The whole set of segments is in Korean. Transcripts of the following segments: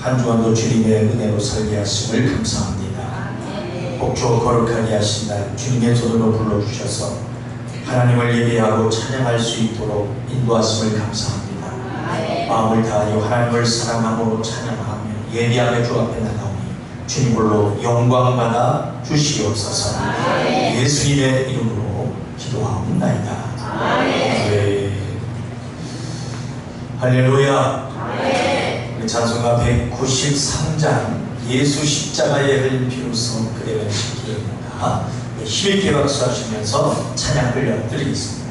한 주간도 주님의 은혜로 살게 하심을 감사합니다. 복주어 거룩하게 하신 날 주님의 손으로 불러주셔서 하나님을 예배하고 찬양할 수 있도록 인도하심을 감사합니다. 마음을 다하여 하나님을 사랑하고 찬양하며 예배하며 주 앞에 나가오니 주님 홀로 영광받아 주시옵소서. 예수님의 이름으로 기도하옵나이다. 아멘. 할렐루야. 우리 찬송가 193장 예수 십자가에 흘린 피로써 그대가 지키리로다. 힘있게 박수하시면서 찬양 들려드리겠습니다.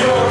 Your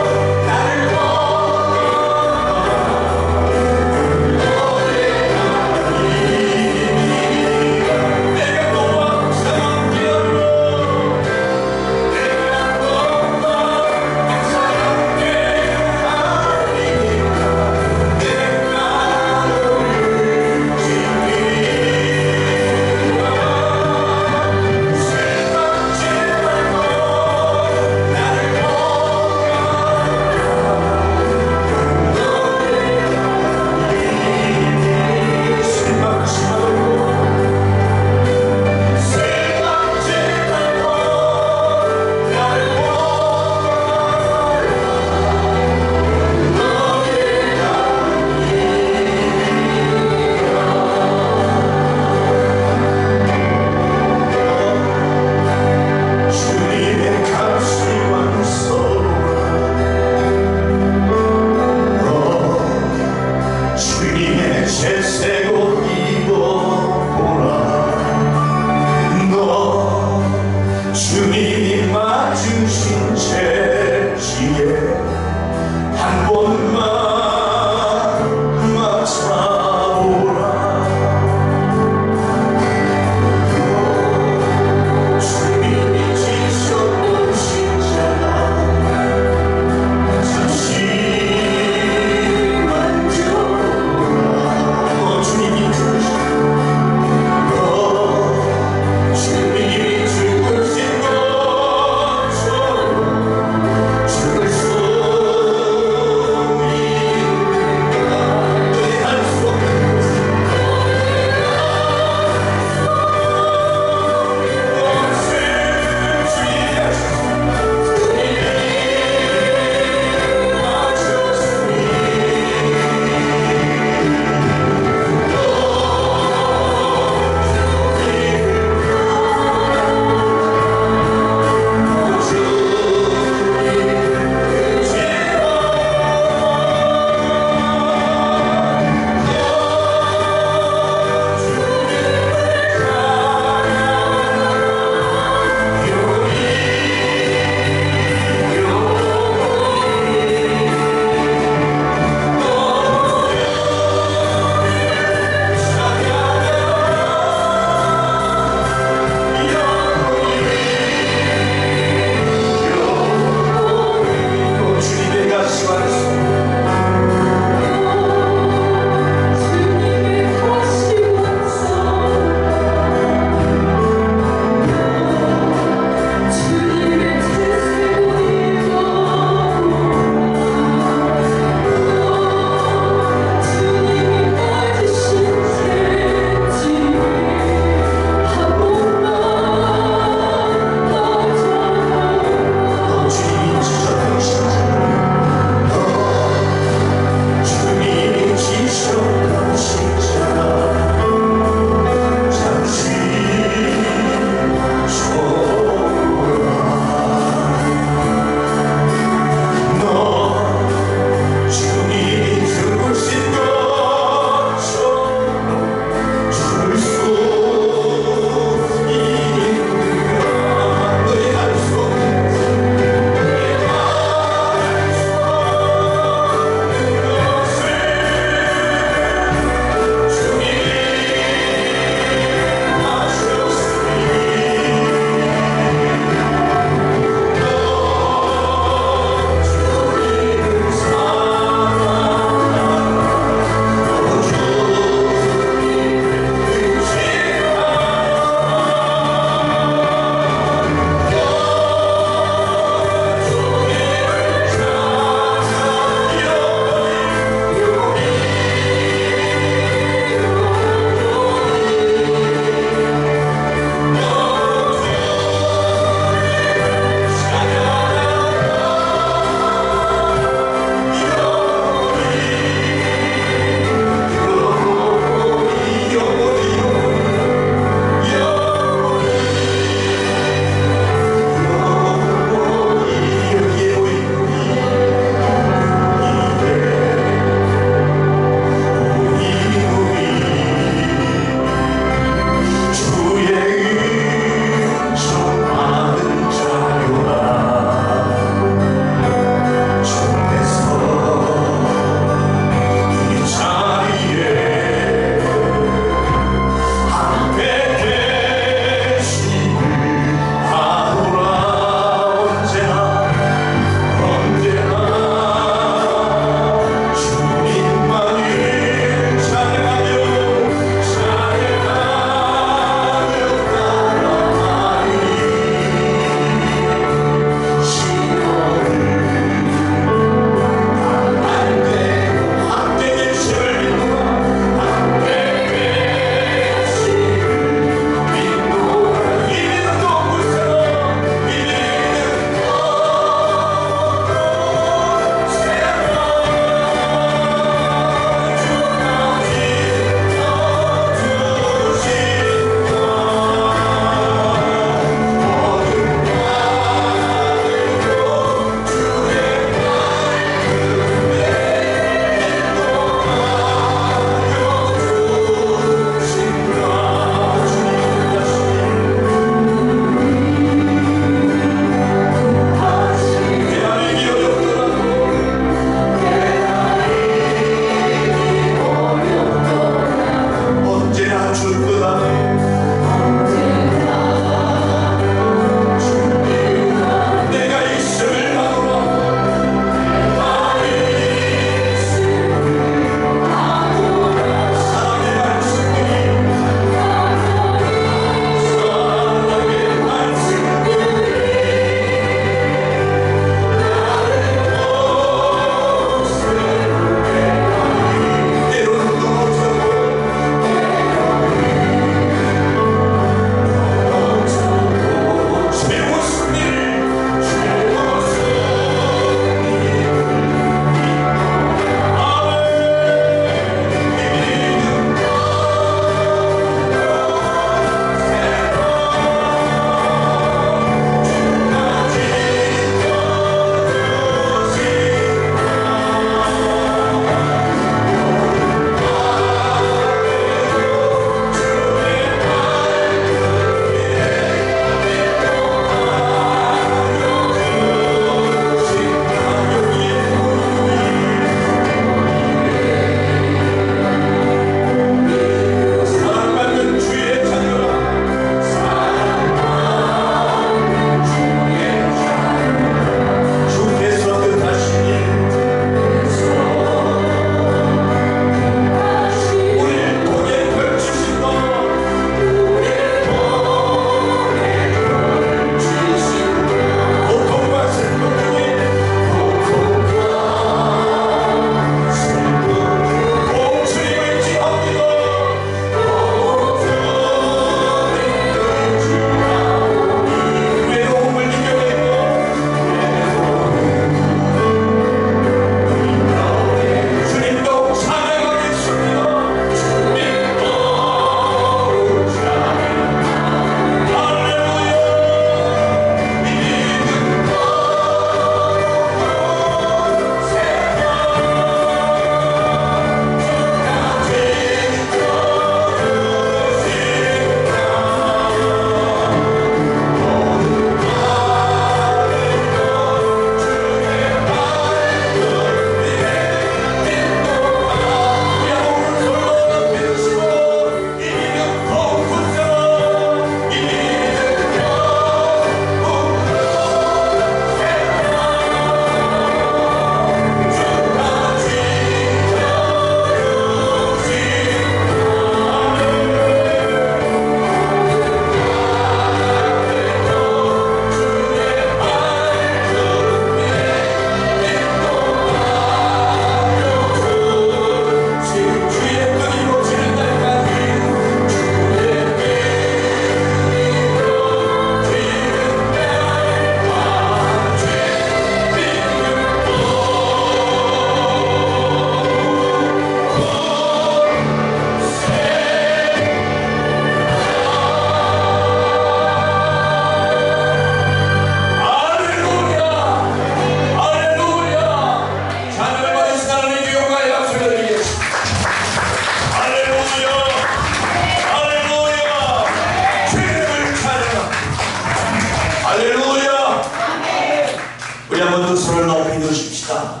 우리 한번 두 손을 높이 드십시다.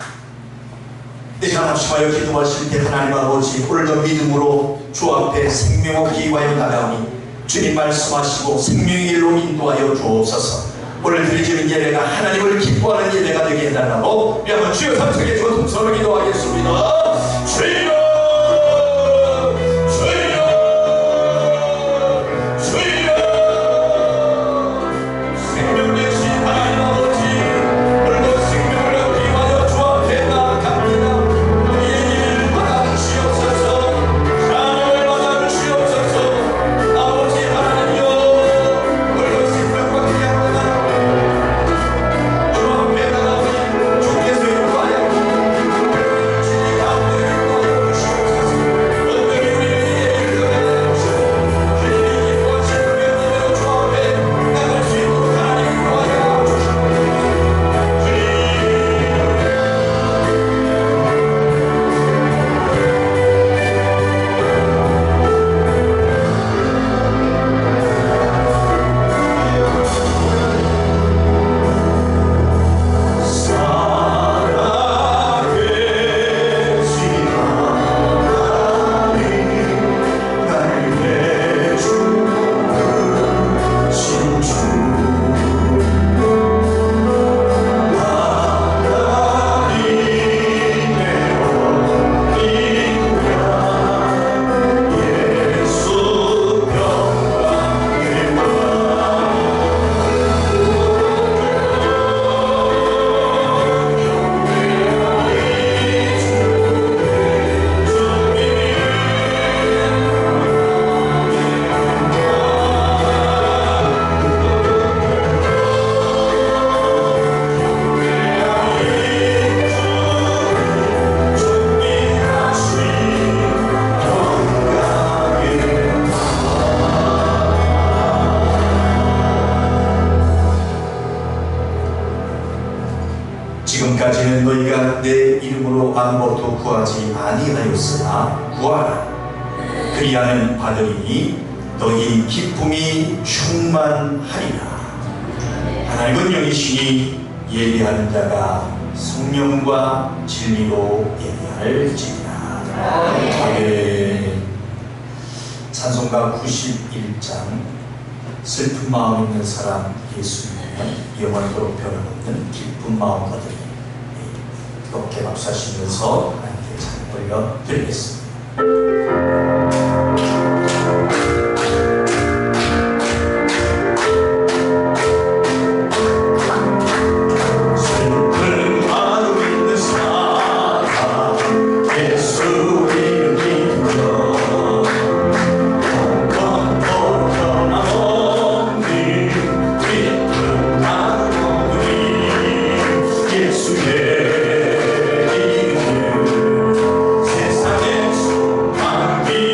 내가 합심하여 기도하실 때 하나님 아버지, 오늘도 믿음으로 주 앞에 생명을 기와하여 나가오니 주님 말씀하시고 생명의 길로 인도하여 주옵소서. 오늘 드리는 예배가 하나님을 기뻐하는 예배가 되게 해달라고 우리 한번 주여 삼성에 주어 동선을 기도하겠습니다. 주여 지금까지는 너희가 내 이름으로 아무것도 구하지 아니하였으나 구하라. 그리하면 받으리니 너희 기쁨이 충만하리라. 하나님은 영이시니 예비하는 자가 성령과 진리로 예비할지니라. 아멘. 찬송가 91장 슬픈 마음 있는 사람 예수님은 영원토록 변함없는 기쁜 마음 거들이 이렇게 박수하시면서 하나님께 찬양 올려드리겠습니다. 세상에 소망이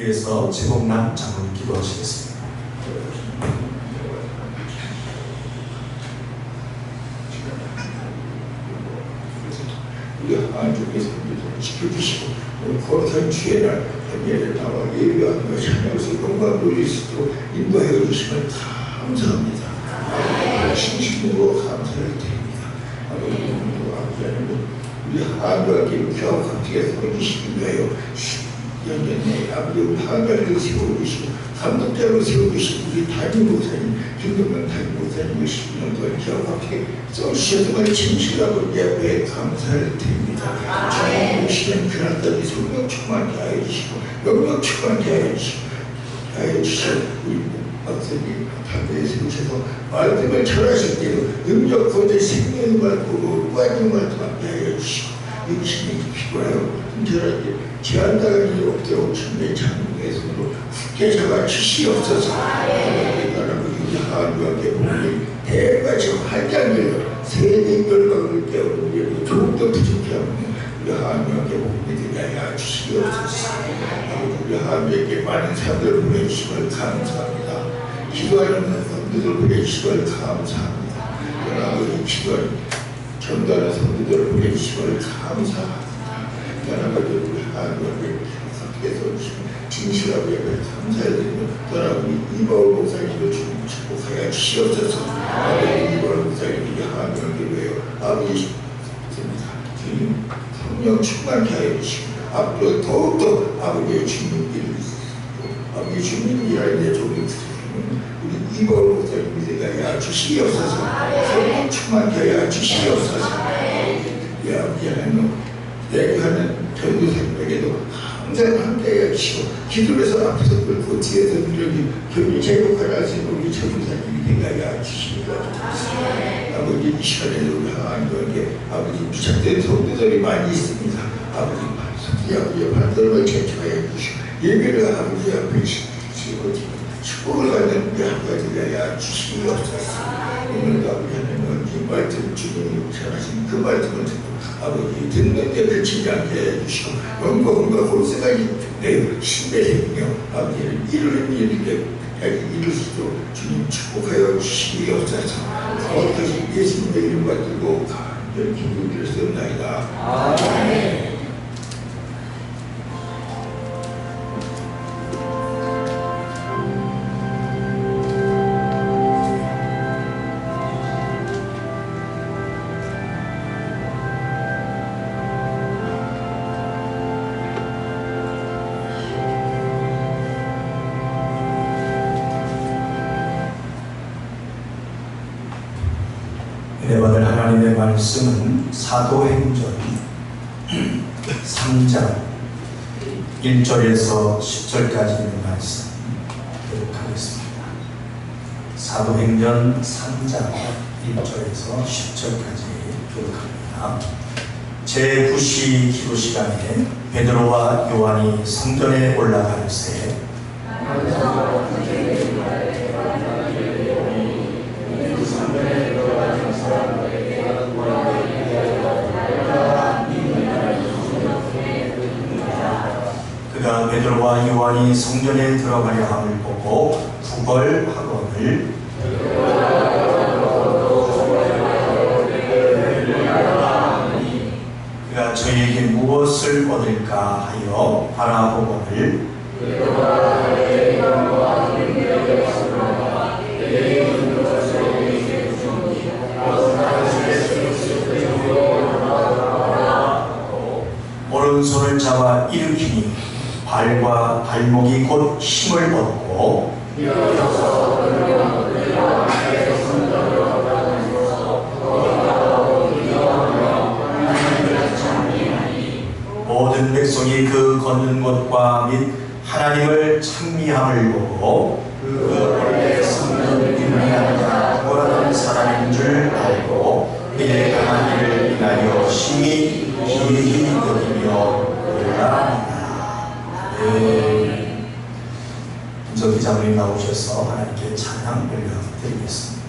위해서 최복남 장로님 기도하시겠습니다. 우리 한쪽에서 지켜주시고 거룩한 주의 날 예를 나와 예배하며 찬양해서 영광 돌릴 수 있도록 인도하여 주시면 감사합니다. 진심으로 감사를 드립니다. 아버지 하나님 우리 한국과 교합함께 서주시기 위하여 연년에 아버지 우리 한국을 세워주시고 감독자로 세워주시고 우리 담임 목사님 김동관 담임 목사님을 10년 동안 교합함께 써주셔서 진실하고 예배에 감사를 드립니다. 저희 시간 그날까지 성령 충만케 하여 주시고 영역 충만케 하여 주시고 우리 박사님 담대에 세우셔서 말씀을 전하실 때도 능력 거대 생명의 말씀으로 무한의 말씀하게 하여 주시고 육신이 피곤하여 흔들하게 제한당할 일 없도록 주님의 장국의 손으로 굳게 잡아 주시옵소서. 하나님 우리 한국의 복음이 대가지 환장을 세대 열방을 깨우는 일로 조금도 부족해 없는 우리 한국의 복음이 되게 하여 주시옵소서. 우리 한국에게 많은 사람들을 보내주심을 감사합니다. 기도하는 성도들 보내주심을 감사합니다. 아버지 기도하는 전도하는 성도들을 보내주심을 감사합니다. 아버지 우리 한국에 계속해서 진실하고 예배를 감사드리며 아버지 이바울 목사님도 주님 축복하여 주시옵소서. 아버지 이바울 목사님이 한국에 왜요 아버지 주님 성령 충만케 하여 주시고 앞으로 더욱더 아버지의 주님 일을 아버지 주님 일하는데 조금 우리 이바울 목사님이 되게 주시옵소서. 성령 충만케 하여 주시옵소서. 아버지 하나님 얘기하는 전도사님에게도 항상 함께하여 주시고 기도에서 앞에서 끌고 뒤에서 누르기 교회 제국하라 하시는 우리 전도사님이 되게 하여 주시옵소서. 아버지 이 시간에도 우리 하나님께 아버지 부착된 성도들이 많이 있습니다. 아버지 아버지의 반대로 제쳐하여 주시고 예배를 아버지 앞에 주시고 축복을 받는 우리 한가지가 하여 주시옵소서. 오늘도 아버지 하나님은 이 말씀 주님이 전하신 그 말씀을 듣고 아버지 듣는 데 그치지 않게 해주시고 영광과 골세가지 내 신의 생명 아버지를 이루는 일을 이룰 수 있도록 주님 축복하여 주시옵소서. 거룩하신 예수님의 이름 받들고 간절히 기도드렸습니다. 아멘. 은혜받을 하나님의 말씀은 사도행전 3장 1절에서 10절까지 있는 말씀 기록하겠습니다. 사도행전 3장 1절에서 10절까지 기록합니다. 제9시 기도 시간에 베드로와 요한이 성전에 올라갈 새 그가 베드로와 요한이 성전에 들어가려 함을 보고 구걸하거늘 그가 저희에게 무엇을 얻을까 하여 바라보거늘 오른손을 잡아 일으키니 발과 발목이 곧 힘을 얻고 모든 백성이 그 걷는 것과 및 하나님을 찬미함을 보고 그 원래 성전 뒷면에 구걸하는 사람인 줄 알고 그의 강한 일을 인하여 심히 기이 여기며 놀랍니다. 김석 기자분이 나오셔서 하나님께 찬양 올려드리겠습니다.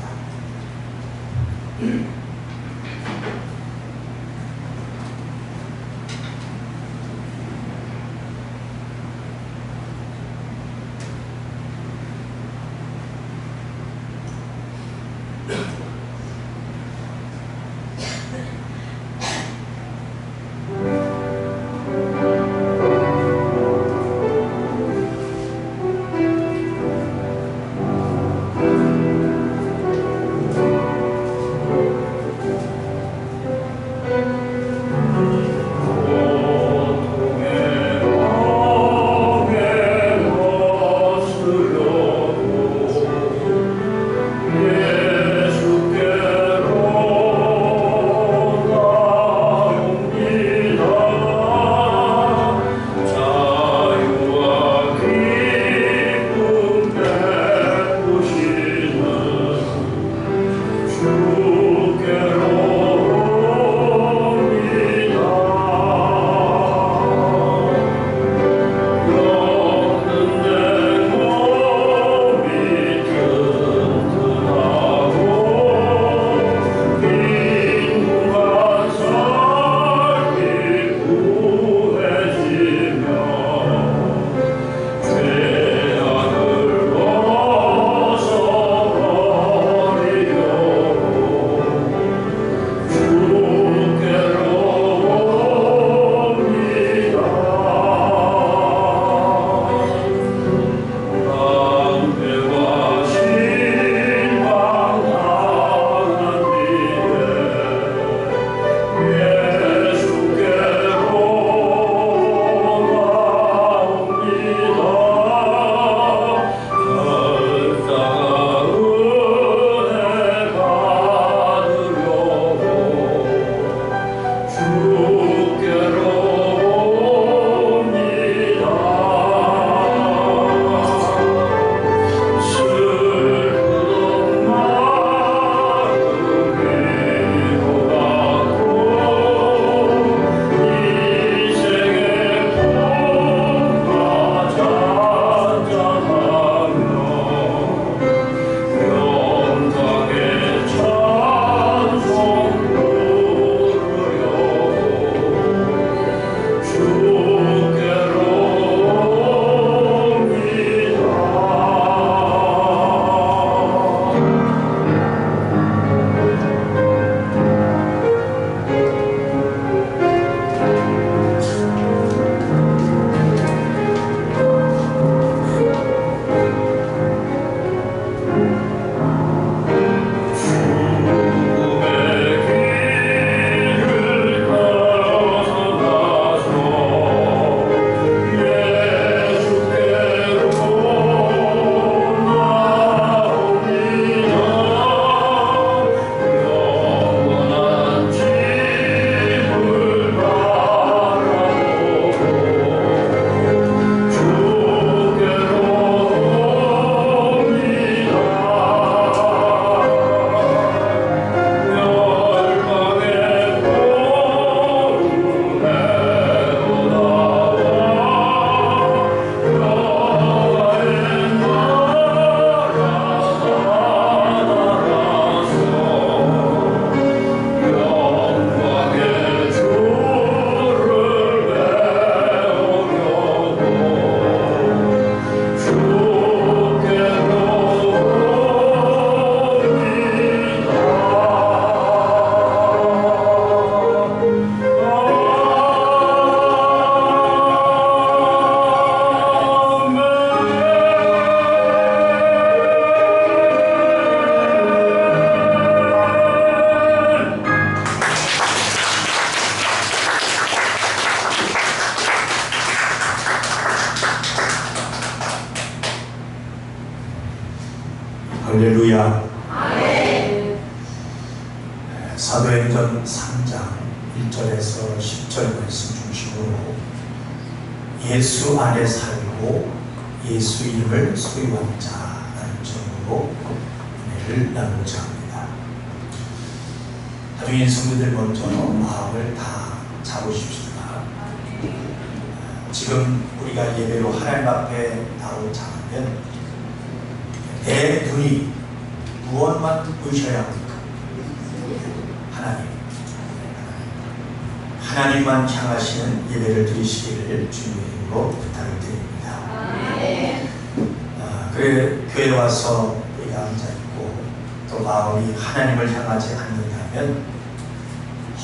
할렐루야. 사도행전 3장 1절에서 10절 말씀 중심으로 예수 안에 살고 예수 이름을 소유한 자라는 제목으로 은혜를 나누고자 합니다. 나중에 성도들 먼저 마음을 다 잡으십시다. 지금 우리가 예배로 하나님 앞에 나오자면 내 눈이 무엇만 보셔야 합니까? 하나님만 향하시는 예배를 드리시기를 주님의 이름으로 부탁을 드립니다. 그래 교회 와서 우리가 앉아있고 또 마음이 하나님을 향하지 않는다면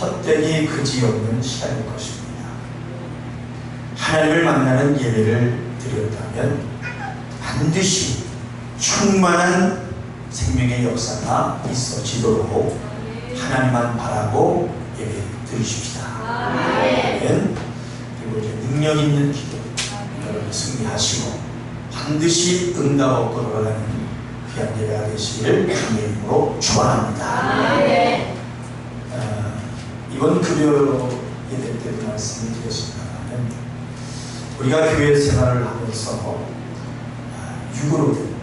헛되이 그지없는 시간일 것입니다. 하나님을 만나는 예배를 드렸다면 반드시 충만한 생명의 역사가 있어지도록 하나님만 바라고 예배 드리십시다. 그리고 이제 능력 있는 기도 여러분 승리하시고 반드시 응답 얻고 돌아가는 귀한 예배가 되시기를 주님의 이름으로 축원합니다. 이번 금요 예배 때도 말씀을 드렸습니다만 우리가 교회 생활을 하면서 육으로든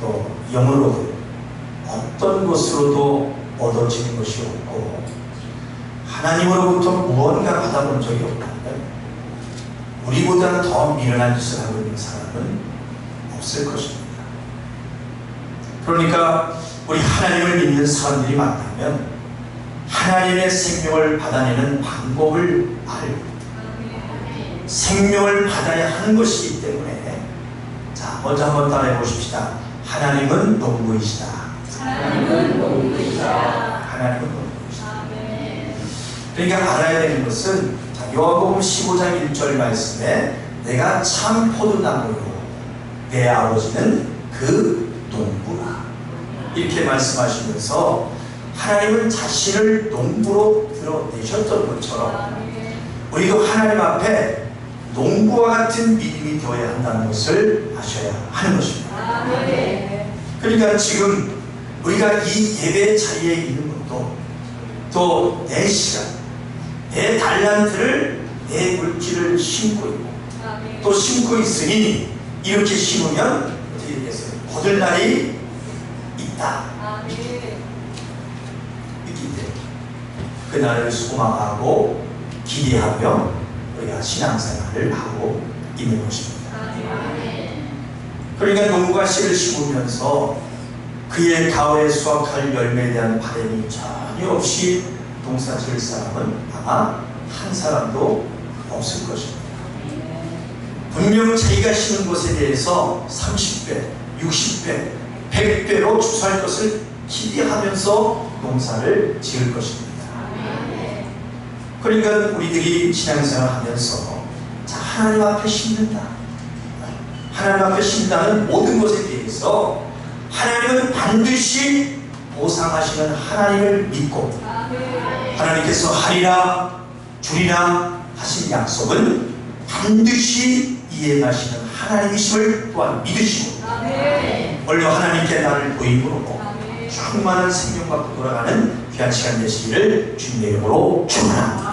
또 영으로든 어떤 것으로도 얻어지는 것이 없고 하나님으로부터 무언가 받아본 적이 없다면 우리보다 더 미련한 짓을 하고 있는 사람은 없을 것입니다. 그러니까 우리 하나님을 믿는 사람들이 만나면 하나님의 생명을 받아내는 방법을 알고 생명을 받아야 하는 것이기 때문에 자 먼저 한번 따라해 보십시다. 하나님은 농부이시다. 하나님은 농부이시다. 하나님은 농부이시다. 그러니까 알아야 되는 것은 요한복음 15장 1절 말씀에 내가 참 포도나무요 내 아버지는 그 농부라 이렇게 말씀하시면서 하나님은 자신을 농부로 드러내셨던 것처럼 우리도 하나님 앞에 농부와 같은 믿음이 되어야 한다는 것을 아셔야 하는 것입니다. 그러니까 지금 우리가 이 예배 자리에 있는 것도 또 내 시간, 내 달란트를 내 물질을 심고 있고 또 심고 있으니 이렇게 심으면 어떻게 되겠어요? 거둘 날이 있다. 있기 때문에 그 날을 소망하고 기대하며 우리가 신앙생활을 하고 있는 것입니다. 그러니까 농부가 씨를 심으면서 그의 가을에 수확할 열매에 대한 바람이 전혀 없이 농사 지을 사람은 아마 한 사람도 없을 것입니다. 분명 자기가 심은 것에 대해서 30배, 60배, 100배로 추수할 것을 기대하면서 농사를 지을 것입니다. 그러니까 우리들이 신앙생활 하면서 자, 하나님 앞에 심는다. 하나님 앞에 심는다는 모든 것에 대해서 하나님은 반드시 보상하시는 하나님을 믿고 하나님께서 하리라 주리라 하신 약속은 반드시 이행하시는 하나님이심을 또한 믿으시고 원래 하나님께 나를 보임으로 충만한 생명 갖고 돌아가는 귀한 시간 되시기를 주님의 이름으로 축원합니다.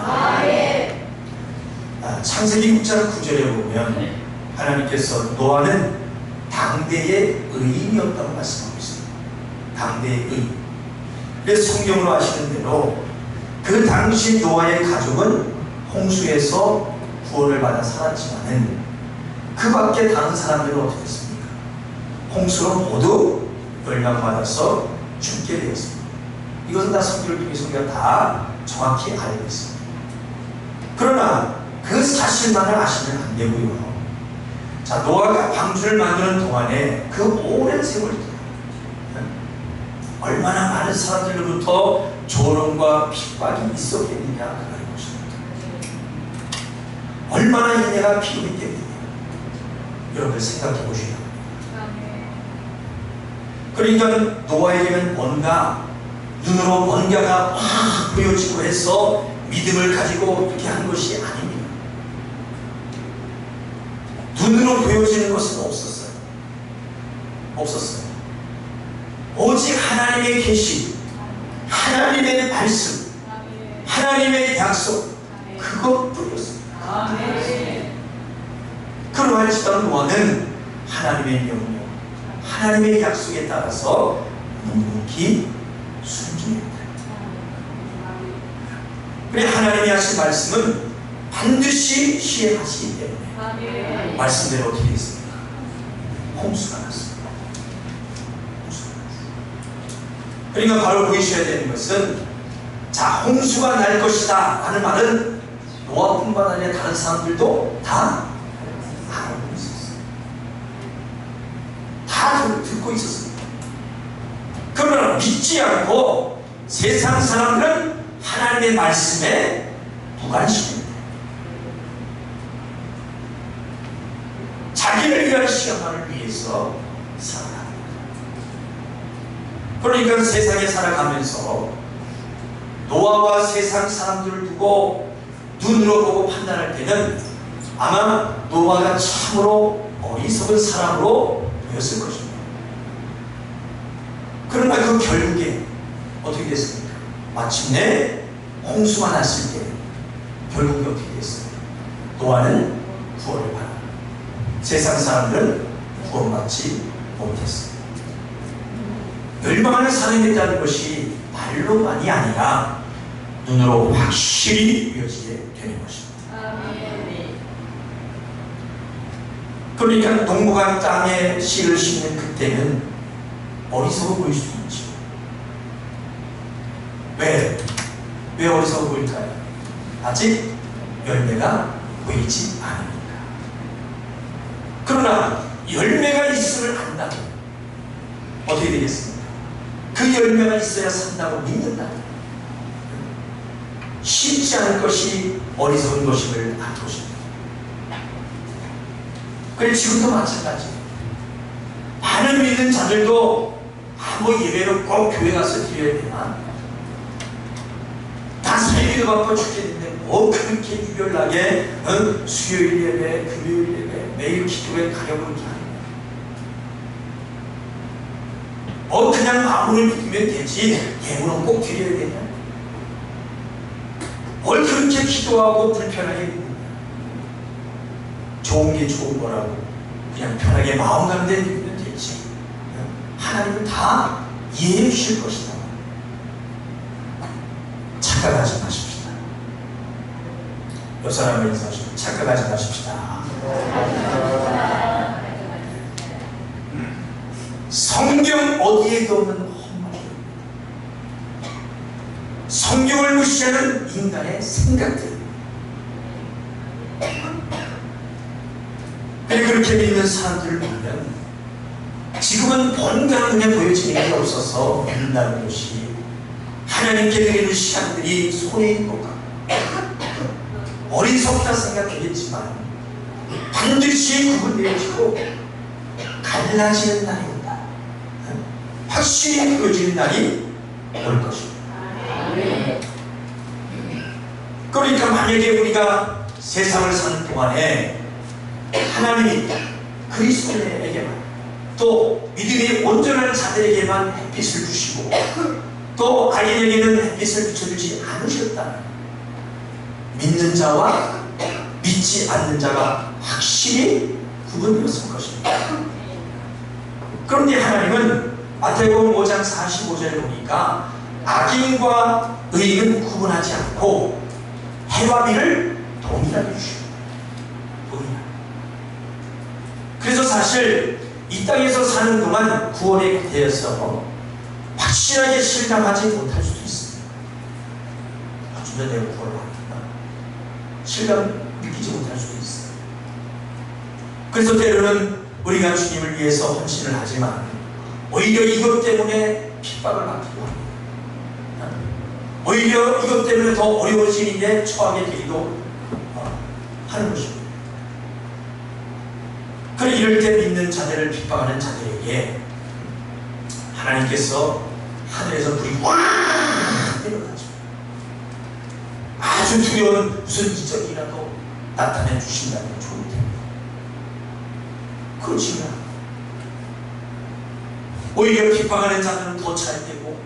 창세기 6장 9절에 보면 하나님께서 노아는 당대의 의인이었다고 말씀하고 있습니다. 당대의 의인. 그래서 성경으로 아시는 대로 그 당시 노아의 가족은 홍수에서 구원을 받아 살았지만은 그 밖에 다른 사람들은 어떻게 됐습니까? 홍수로 모두 멸망받아서 죽게 되었습니다. 이것은 다 성경을 통해 우리가 다 정확히 알고 있습니다. 그러나 그 사실만을 아시면 안 되고요. 자, 노아가 방주를 만드는 동안에 그 오랜 세월 얼마나 많은 사람들로부터 조롱과 핍박이 있었겠느냐 그런 것입니다. 얼마나 인내가 필요했겠느냐 여러분 생각해 보시라. 그러니까 노아에게는 뭔가 눈으로 뭔가가 확 보여지고 해서 믿음을 가지고 이렇게 한 것이 아닙니다. 눈으로 보여지는 것은 없었어요. 오직 하나님의 계시, 하나님의 말씀, 하나님의 약속, 그것뿐이었습니다. 그러할지라도 노아는 하나님의 명령, 하나님의 약속에 따라서 묵묵히 순종했다. 그래 하나님이 하신 말씀은 반드시 시행하시기 때문에 말씀대로 어떻게 됐습니까? 홍수가 났습니다. 그러니까 바로 보이셔야 되는 것은, 자, 홍수가 날 것이다 라는 말은 노아뿐만 아니라 다른 사람들도 다 알고 있었어요. 다 듣고 있었습니다. 그러나 믿지 않고 세상 사람들은 하나님의 말씀에 무관심입니다. 자기를 위한 시간만을 위해서 살아갑니다. 그러니까 세상에 살아가면서 노아와 세상 사람들을 두고 눈으로 보고 판단할 때는 아마 노아가 참으로 어리석은 사람으로 보였을 것입니다. 그러나 그 결국에 어떻게 됐습니까? 마침내 홍수가 났을 때 결국에 어떻게 됐어요? 노아는 구원을 받아, 세상 사람들은 구원받지 못했어요. 멸망하는 사람이 있다는 것이 말로만이 아니라 눈으로 확실히 보여지게 되는 것입니다. 그러니까 농부가 땅에 씨를 심는 그때는 어리석어 보일 수 있죠. 왜 어리석어 보일까요? 아직 열매가 보이지 않으니까. 그러나 열매가 있음을 안다면 어떻게 되겠습니까? 그 열매가 있어야 산다고 믿는다. 쉽지 않을 것이 어리석은 것임을 알 것입니다. 그래 지금도 마찬가지예요. 많은 믿는 자들도 예배를 꼭 교회 가서 드려야 되나? 다 살기도 바빠 죽겠는데 뭐 그렇게 유별나게 수요일 예배, 금요일 예배, 매일 기도에 가려고 그러지 않아요. 그냥 마음을 믿으면 되지 예물은 꼭 드려야 되냐? 뭘 그렇게 기도하고 불편하게 믿느냐? 좋은 게 좋은 거라고 그냥 편하게 마음 가는 데 믿으면 되지. 하나님은 다 이해해 주실 것이다. 착각하지 마십시다. 옆 사람을 인사하시고 착각하지 마십시다. 성경 어디에도 없는 헛말이에요. 성경을 무시하는 인간의 생각들. 그렇게 믿는 사람들을 보면 지금은 뭔가 눈에 보여지는 게 없어서 믿는다는 것이 하나님께 드리는 시간들이 손에 있는 것 같고 어리석다 생각하겠지만 반드시 구분되어지고 갈라지는 날이 온다. 확실히 보여지는 날이 올 것입니다. 그러니까 만약에 우리가 세상을 사는 동안에 하나님이 그리스도인에게만 또 믿음이 온전한 자들에게만 햇빛을 주시고 또 악인에게는 햇빛을 비춰주지 않으셨다면 믿는 자와 믿지 않는 자가 확실히 구분되었을 것입니다. 그런데 하나님은 마태복음 5장 45절에 보니까 악인과 의인은 구분하지 않고 해와 비를 동일하게 주십니다. 동일하게. 그래서 사실 이 땅에서 사는 동안 구원에 대해서 확실하게 실감하지 못할 수도 있습니다. 어쩌면 내가 구원을 받는다. 실감 느끼지 못할 수도 있어요. 그래서 때로는 우리가 주님을 위해서 헌신을 하지만 오히려 이것 때문에 핍박을 받기도 합니다. 오히려 이것 때문에 더 어려워진 일에 처하게 되기도 하는 것입니다. 그래 이럴 때 믿는 자들을 핍박하는 자들에게 하나님께서 하늘에서 불이 와 내려가죠. 아주 두려운 무슨 이적이라도 나타내 주신다면 좋을 텐데 그렇지만 오히려 핍박하는 자들은 더 잘되고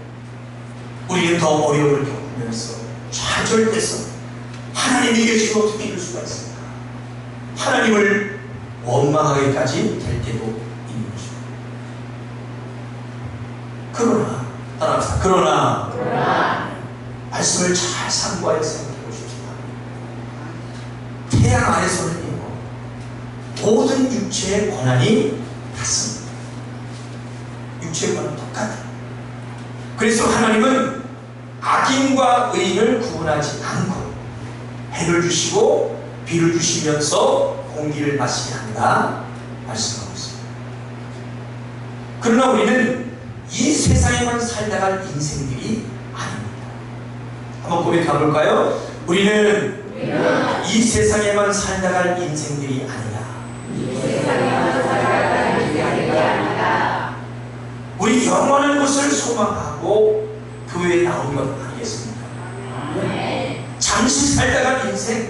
우리는 더 어려움을 겪으면서 좌절돼서 하나님이 계시면 어떻게 이럴 수가 있습니까? 하나님을 원망하기까지 될 때도 있는 것입니다. 그러나 말씀을 잘 상고하여 생각해 보십시다. 태양 아래서는요 모든 육체의 권한이 같습니다. 육체의 권한은 똑같아요. 그래서 하나님은 악인과 의인을 구분하지 않고 해를 주시고 비를 주시면서 공기를 마시게 한다 말씀하고 있습니다. 그러나 우리는 이 세상에만 살다 갈 인생들이 아닙니다. 한번 고백해 볼까요? 우리는 이 세상에만 살다 갈 인생들이 아니다. 우리 영원한 것을 소망하고 교회에 나온 것 아니겠습니까? 잠시 살다 갈 인생,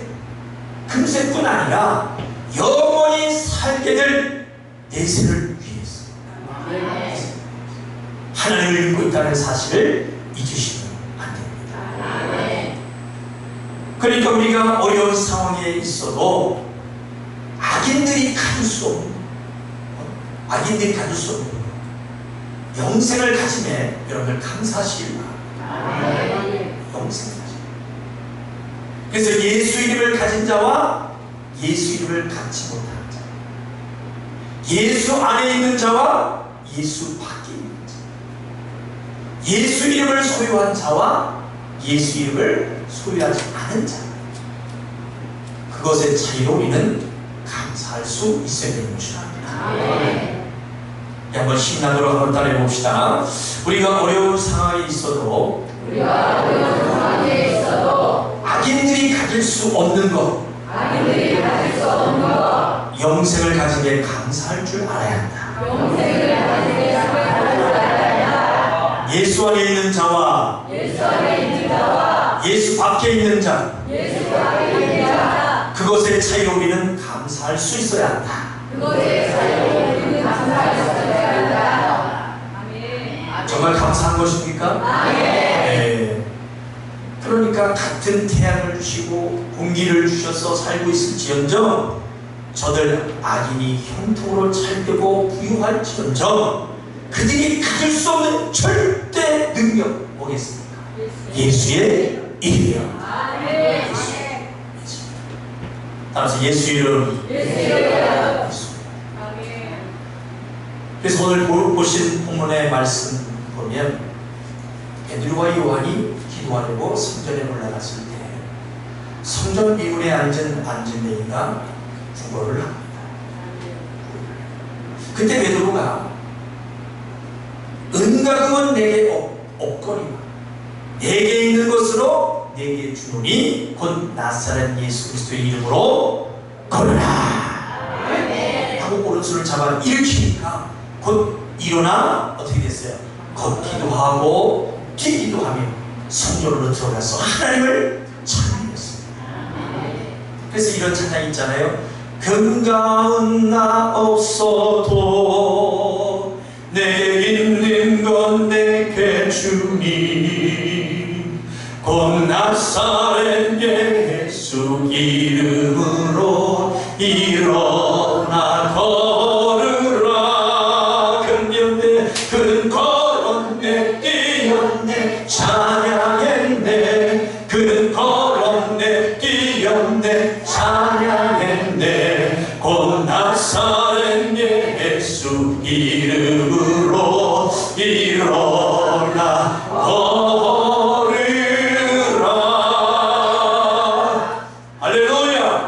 금세뿐 아니라 영원히 살게 될 내세를 위해서 하나님을 믿고 있다는 사실을 잊으시면 안 됩니다. 그러니까 우리가 어려운 상황에 있어도 악인들이 가질 수 없는 영생을 가짐에 여러분들 감사하시길 바랍니다. 영생을 가짐. 그래서 예수 이름을 가진 자와 예수 이름을 갖지 못하는 자, 예수 안에 있는 자와 예수 밖에 있는 자, 예수 이름을 소유한 자와 예수 이름을 소유하지 않은 자, 그것의 차이로 우리는 감사할 수 있어야 되는 줄 압니다. 한번 신앙으로 한번 따라해 봅시다. 우리가 어려운 상황에 있어도 악인들이 가질 수 없는 것, 영생을 가지기에 감사할 줄 알아야 한다. 예수 안에 있는 자와 예수 밖에 있는 자, 그것의 차이로 우리는 감사할 수 있어야 한다. 정말 감사한 것입니까? 네. 그러니까 같은 태양을 주시고 공기를 주셔서 살고 있을지언정 저들 악인이 형통으로 잘되고 부유할지언정 그들이 가질 수 없는 절대 능력 뭐겠습니까? 예수의 이름이요. 따라서 예수 이름. 그래서 오늘 보신 본문의 말씀 보면 베드로와 요한이 기도하려고 성전에 올라갔을 때 성전 미문에 앉은 안진뱅이가 구걸을 합니다. 그때 베드로가 은과 금은 내게 없거니와 내게 있는 것으로 내게 주노니 곧 나사렛 예수 그리스도의 이름으로 걸으라 하고 오른손을 잡아 일으키니까 곧 일어나 어떻게 됐어요? 걷기도 하고 뛰기도 하며 성전으로 들어가서 하나님을 찬양했습니다. 그래서 이런 찬양이 있잖아요. 금가운 나 없어도 내게 있는 건 내게 주니 곧 나사렛 예수 이름으로 일어나 걸으라. 큰 걸었네 뛰었네 찬양했네 큰 걸었네 뛰었네 찬양했네 곧 나사렛 예수 이름으로 일어나 걸으라. 할렐루야.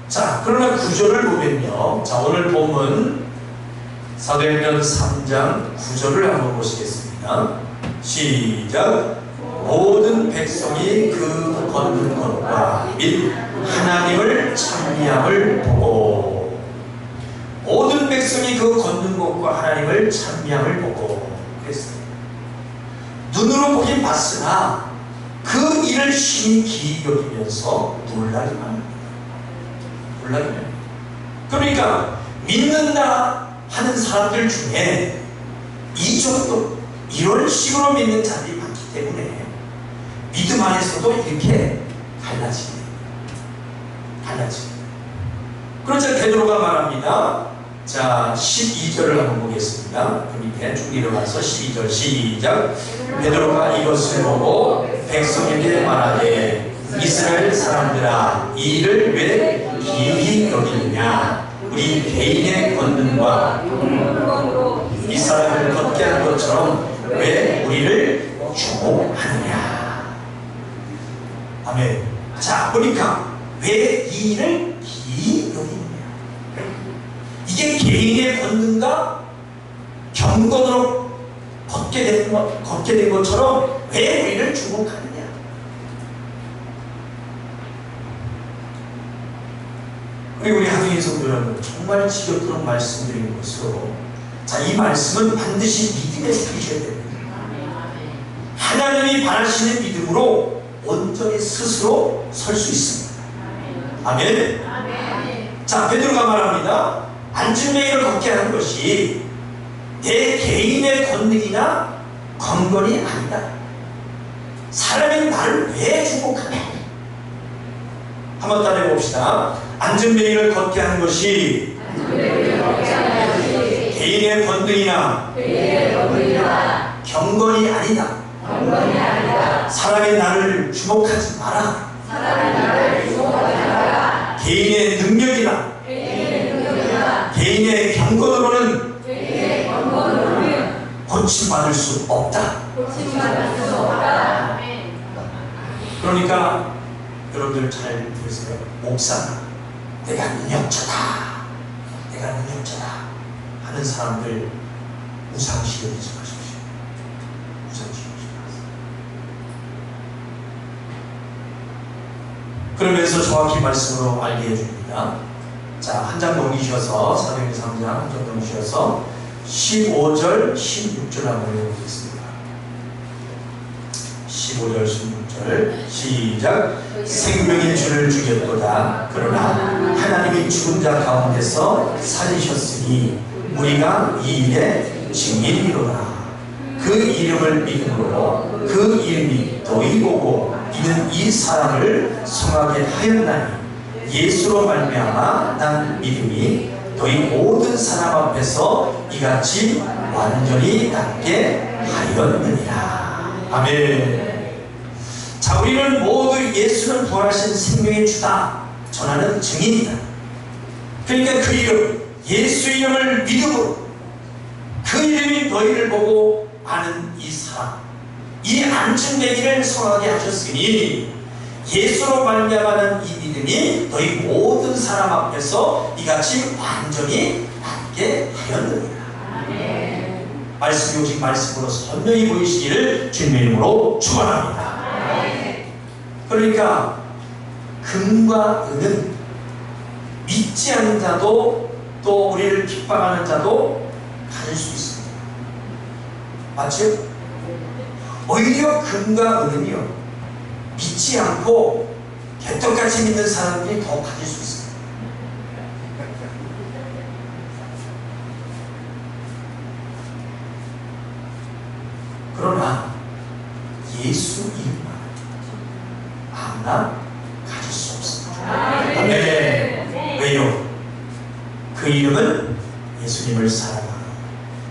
자, 그러나 구절을 보면요, 자 오늘 본문 사도행전 3장 9절을 한번 보시겠습니다. 시작. 모든 백성이 그 걷는 것과 및 하나님을 찬미함을 보고 모든 백성이 그 걷는 것과 하나님을 찬미함을 보고 그랬어요. 눈으로 보긴 봤으나 그 일을 심히 기이 여기면서 놀라기만 합니다. 그러니까 믿는다 하는 사람들 중에 이 정도 이런 식으로 믿는 자들이 많기 때문에 믿음 안에서도 이렇게 달라집니다. 그러자 베드로가 말합니다. 자, 12절을 한번 보겠습니다. 그 밑에 쭉 내려가서 12절 시작. 베드로가 이것을 보고 백성에게 말하되 이스라엘 사람들아, 이 일을 왜 기이히 여기느냐? 우리 개인의 권능과 이 사람을 걷게 한 것처럼 왜 우리를 주목하느냐? 아멘. 자, 보니까 왜 이 일을 기이히 여기느냐? 이게 개인의 권능과 경건으로 걷게 된 것처럼 왜 우리를 주목하느냐? 그리고 우리 하중인 성도 여러분, 정말 지겹도록 말씀드리는 것으로, 자, 이 말씀은 반드시 믿음에 살리셔야 됩니다. 하나님이 바라시는 믿음으로 온전히 스스로 설 수 있습니다. 아멘. 자, 베드로가 말합니다. 안진뱅이를 걷게 하는 것이 내 개인의 권능이나 건건이 아니다. 사람이 나를 왜 주목하냐? 한번 따라해 봅시다. 안진뱅이를 걷게 하는 것이 개인의 권능이나 경건이 아니다. 사람이 나를 주목하지 마라. 개인의 능력이나 개인의 경건으로는 고침받을 수 없다. 그러니까 여러분들 잘 들으세요. 목사나 내가 능력자다 하는 사람들 우상시여기지 마십시오. 우상시여기지 마세요. 그러면서 정확히 말씀으로 알게 해줍니다. 자, 한 장 넘기셔서 사도행전 3장 한 장 넘기셔서 15절 16절 한번 읽어보겠습니다. 15절 16절 시작. 생명의 주를 죽였도다. 그러나 하나님이 죽은 자 가운데서 살리셨으니 우리가 이 일의 증인이로다. 그 이름을 믿음으로 그 이름이 너희 보고 믿는 이 사람을 성하게 하였나니 예수로 말미암아 난 믿음이 너희 모든 사람 앞에서 이같이 완전히 낫게 하였느니라. 아멘. 자, 우리는 모두 예수는 부활하신 생명의 주다 전하는 증인이다. 그러니까 그 이름, 예수 이름을 믿음으로 그 이름이 너희를 보고 아는 이 사람, 이 안증되기를 성하게 하셨으니 예수로 말미암아는 이 믿음이 너희 모든 사람 앞에서 이같이 완전히 낫게 하였느니라. 말씀이 오직 말씀으로 선명히 보이시기를 주님의 이름으로 축원합니다. 그러니까 금과 은은 믿지 않는 자도 또 우리를 핍박하는 자도 가질 수 있습니다. 맞죠? 오히려 금과 은은요, 믿지 않고 개떡같이 믿는 사람들이 더 가질 수 있습니다. 그러나 예수 이름만 아무나 가질 수 없습니다. 아멘. 왜요? 그 이름은 예수님을 사랑하는,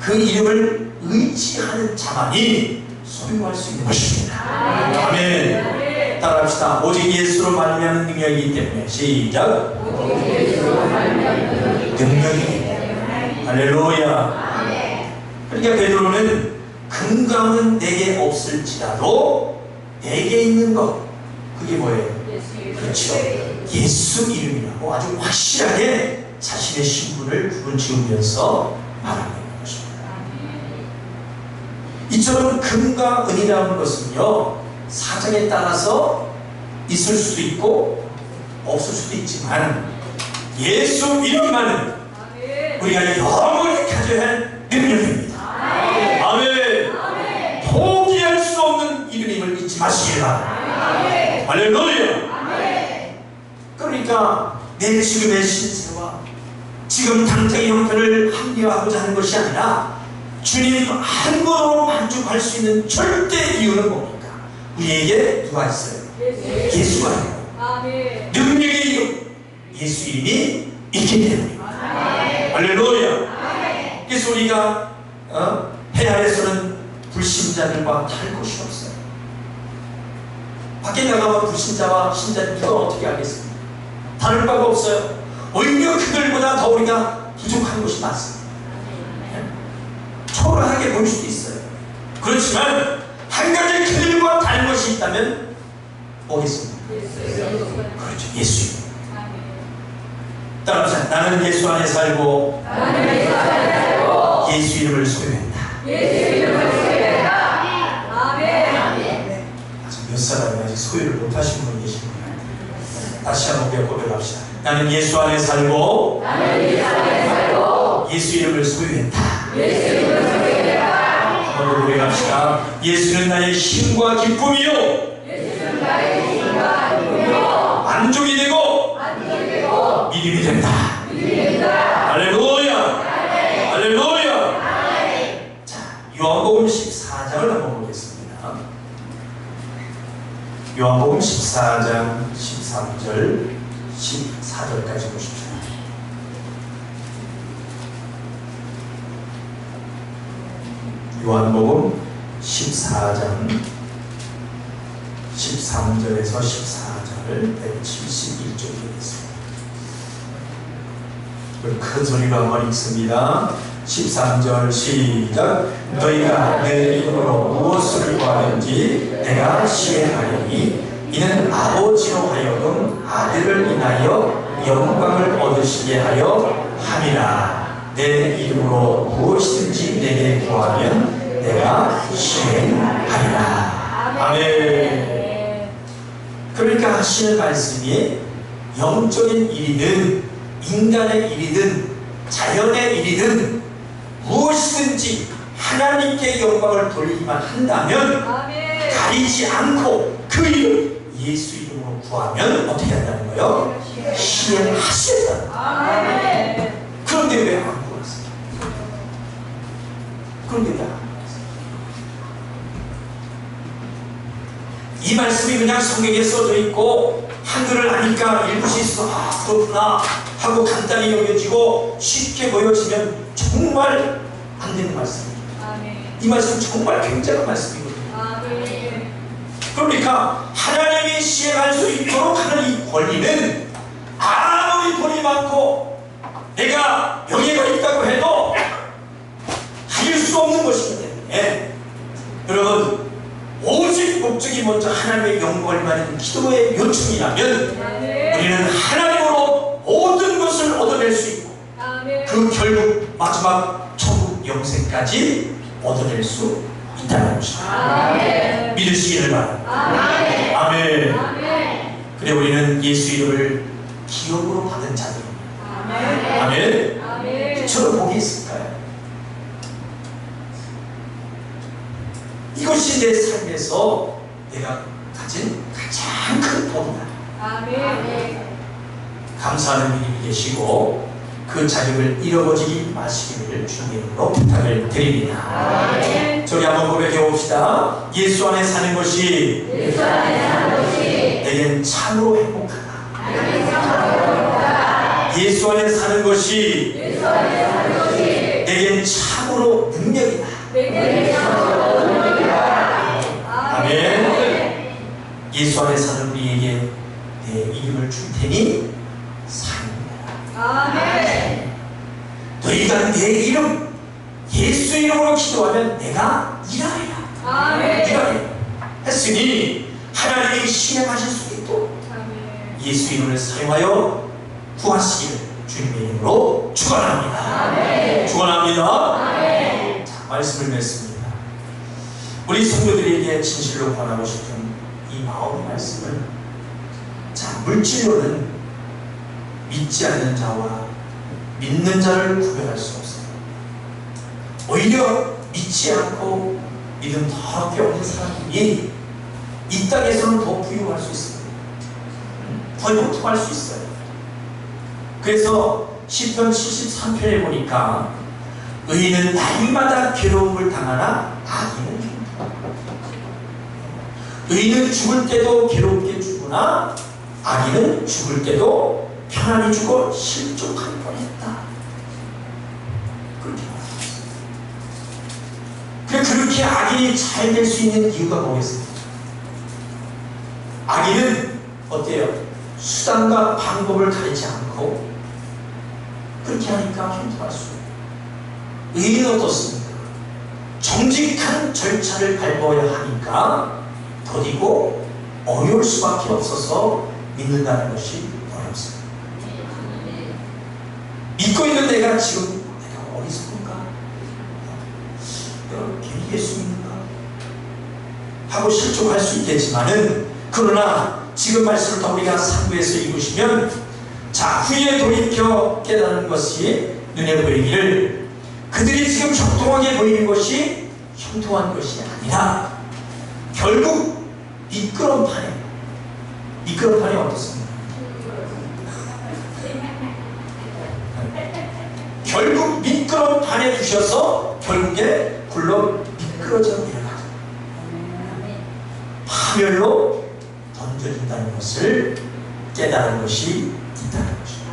그 이름을 의지하는 자만이 소유할 수 있는 것입니다. 아멘. 따라합시다. 오직 예수로 말미암는 능력이기 때문에. 시작. 능력이기 때문에. 할렐루야. 그러니까 베드로는 금강은 내게 없을지라도 내게 있는 것, 그게 뭐예요? 그렇죠. 예수 이름이라고 아주 확실하게 자신의 신분을 구분지으면서 말하는 것입니다. 이처럼 금과 은이라는 것은요, 사정에 따라서 있을 수도 있고 없을 수도 있지만 예수 이름만은 우리가 영원히 가져야 할 능력입니다. 아멘. 포기할 수 없는 이름임을 잊지 마시기 바랍니다. 할렐루야. 그러니까 내 지금의 신세와 지금 당장의 형편을 합리화하고자 하는 것이 아니라 주님 한 분으로 만족할 수 있는 절대 이유는 뭡니까? 우리에게 누가 있어요? 예수가 있어요. 아멘. 능력의 이름 예수 이름이 있기 때문입니다. 할렐루야. 그래서 우리가 해 아래서는 불신자들과 다를 곳이 없어요. 밖에 나가면 불신자와 신자는 누가 어떻게 알겠습니까? 다를 바가 없어요. 오히려 그들보다 더 우리가 부족한 것이 많습니다. 초라하게 보일 수도 있어요. 그렇지만 한 가지 그들과 다른 것이 있다면 뭐겠습니까? 그렇죠. 예수. 따라서 나는 예수 안에 살고 예수 이름을 소유했다. 아멘. 아직 몇 사람이 아직 소유를 못하신 분이 계십니다. 다시 한번 고백합시다. 나는 예수 안에 살고 예수 이름을 소유했다. 한번 고백합시다. 예수는 나의 힘과 기쁨이요 만족이 되고 믿음이 된다. 할렐루야. 할렐루야. 자, 요한복음 14장을 한번 보겠습니다. 요한복음 14장 13절 14절까지 보십시오. 요한복음 14장 13절에서 14절 171쪽에 있습니다. 큰 소리로 한번 읽습니다. 13절 시작. 너희가 내 이름으로 무엇을 구하든지 내가 시행하리니 이는 아버지로 하여금 아들을 인하여 영광을 얻으시게 하려 함이라. 내 이름으로 무엇이든지 내게 구하면 내가 시행하리라. 아멘. 그러니까 하시는 말씀이 영적인 일이든 인간의 일이든 자연의 일이든 무엇이든지 하나님께 영광을 돌리기만 한다면 아멘. 가리지 않고 그 이름 예수 이름으로 구하면 어떻게 한다는 거예요? 시행하시겠다는 거예요. 아멘. 그런데 왜 안 구했어요? 그런데 왜 안 구했어요? 이 말씀이 그냥 성경에 써져 있고 한글을 아니까 읽으실 수 그렇구나 하고 간단히 여겨지고 쉽게 보여지면 정말 안 되는 말씀입니다. 아멘. 이 말씀은 정말 굉장한 말씀이거든요. 아멘. 그러니까 하나님이 시행할 수 있도록 하는 이 권리는 아무리 돈이 많고 내가 명예가 있다고 해도 가질 수 없는 것이기 때문에 여러분 오직 목적이 먼저 하나님의 영광을 받는 기도의 요청이라면 아멘. 우리는 하나님으로 모든 것을 얻어낼 수 있고 아멘. 그 결국 마지막 천국 영생까지 얻어낼 수 있다는 것입니다. 아멘. 믿으시기를 바랍니다. 아멘. 아멘. 아멘. 그래 우리는 예수 이름을 기업으로 받은 자들입니다. 아멘. 아멘. 아멘. 저는 복이 있을까요? 이것이 내 삶에서 내가 가진 가장 큰 복이다. 아멘. 감사하는 믿음이 계시고 그 자격을 잃어버리지 마시기를 주님으로 부탁을 드립니다. 아멘. 저희 한번 고백해 봅시다. 예수 안에 사는 것이 예수 안에 사는 것이 내겐 참으로 행복하다. 나에게 참으로 행복하다. 예수 안에 사는 것이 예수 안에 사는 것이 내겐 참으로 능력이다. 내게 참으로 능력이다. 아멘. 예수 안에 사는 우리에게 내 이름을 줄 테니 사용해라. 아멘. 너희가 내 이름 예수 이름으로 기도하면 내가 일하리라. 아멘. 일하리라 했으니 하나님이 실행하실 수 있도록 아멘. 예수 이름을 사용하여 구하시기를 주님의 이름으로 축원합니다. 아멘. 축원합니다. 아멘. 자, 말씀을 맺습니다. 우리 성도들에게 진실로 권하고 싶은 이 마음의 말씀을 자, 물질로는 믿지 않는 자와 믿는 자를 구별할 수 없어요. 오히려 믿지 않고 믿음 더럽게 없는 사람이 이 땅에서는 더 부유할 수 있습니다. 더 형통할 수 있어요. 그래서 시편 73편에 보니까 의인은 날마다 괴로움을 당하나 악인은 힘들어. 의인은 죽을 때도 괴롭게 죽으나 악인은 죽을 때도 편안히 죽어 실족할 뻔했다. 그렇게 말합니다. 그렇게 악인이 잘 될 수 있는 이유가 뭐겠습니까? 악인은 어때요? 수단과 방법을 가리지 않고 그렇게 하니까 힘들어할 수 있어요. 의인은 어떻습니까? 정직한 절차를 밟아야 하니까 더디고 어려울 수밖에 없어서 믿는다는 것이 어렵습니다. 믿고 있는 내가 지금 내가 어리석은가? 내가 괜히 예수 믿는가? 하고 실족할 수 있겠지만은, 그러나 지금 말씀을 더 우리가 3부에서 읽으시면, 자, 후에 돌이켜 깨닫는 것이 눈에 보이기를, 그들이 지금 형통하게 보이는 것이 형통한 것이 아니라 결국 미끄럼 판에 어떻습니까? 결국 미끄럼 판에 두셔서 결국에 굴러 미끄러져 내려가죠. 파멸로 던져진다는 것을 깨달은 것이 있다는 것입니다.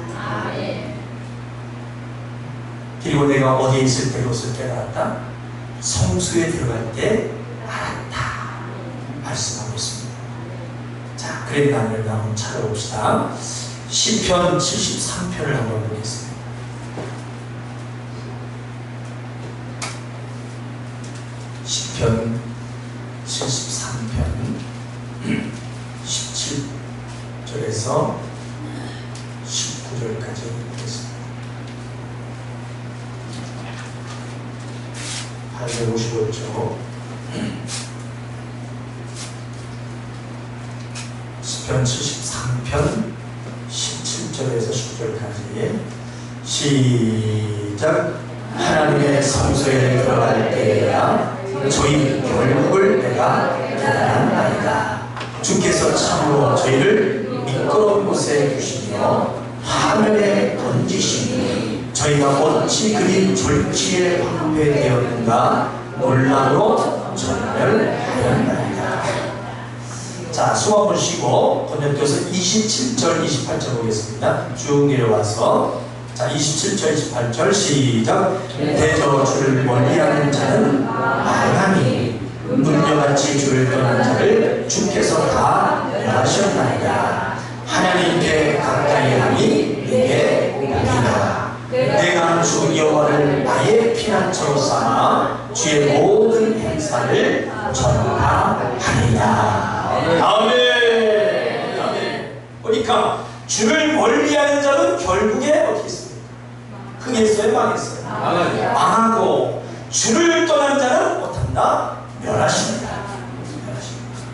그리고 내가 어디에 있을 때 그것을 깨달았다? 성수에 들어갈 때 알았다 말씀하고 있습니다. 자, 그랬나 안 그랬나 한번 찾아봅시다. 시편 73편을 한번 보겠습니다. 시편 73편 17절에서 19절까지 보겠습니다. 855쪽 시편 73편 17절에서 19절까지 시작. 하나님의 성소에 들어갈 때에야 저희 결국을 내가 깨달았나이다. 주께서 참으로 저희를 미끄러운 곳에 두시며 하늘에 던지시니 저희가 어찌 그리 졸지에 황폐되었는가 놀라로 전멸하였나이다. 자, 숨 한번 쉬고 번역해서 27절 28절 보겠습니다. 쭉 내려와서, 자, 27절 28절 시작. 대저 주를 멀리하는 자는 망하니 문녀같이 주를 떠난 자를 주께서 다 멸하셨나이다. 하나님께 가까이 하니 내게 오리라. 내가 주 여호와를 나의 피난처로 삼아 주의 모든 행사를 전파하리라. 아멘. 아멘. 그러니까 주를 멀리하는 자는 결국에 어떻게 했습니까? 흥했어요, 망했어요? 망하고, 주를 떠난 자는 못한다? 멸하십니다.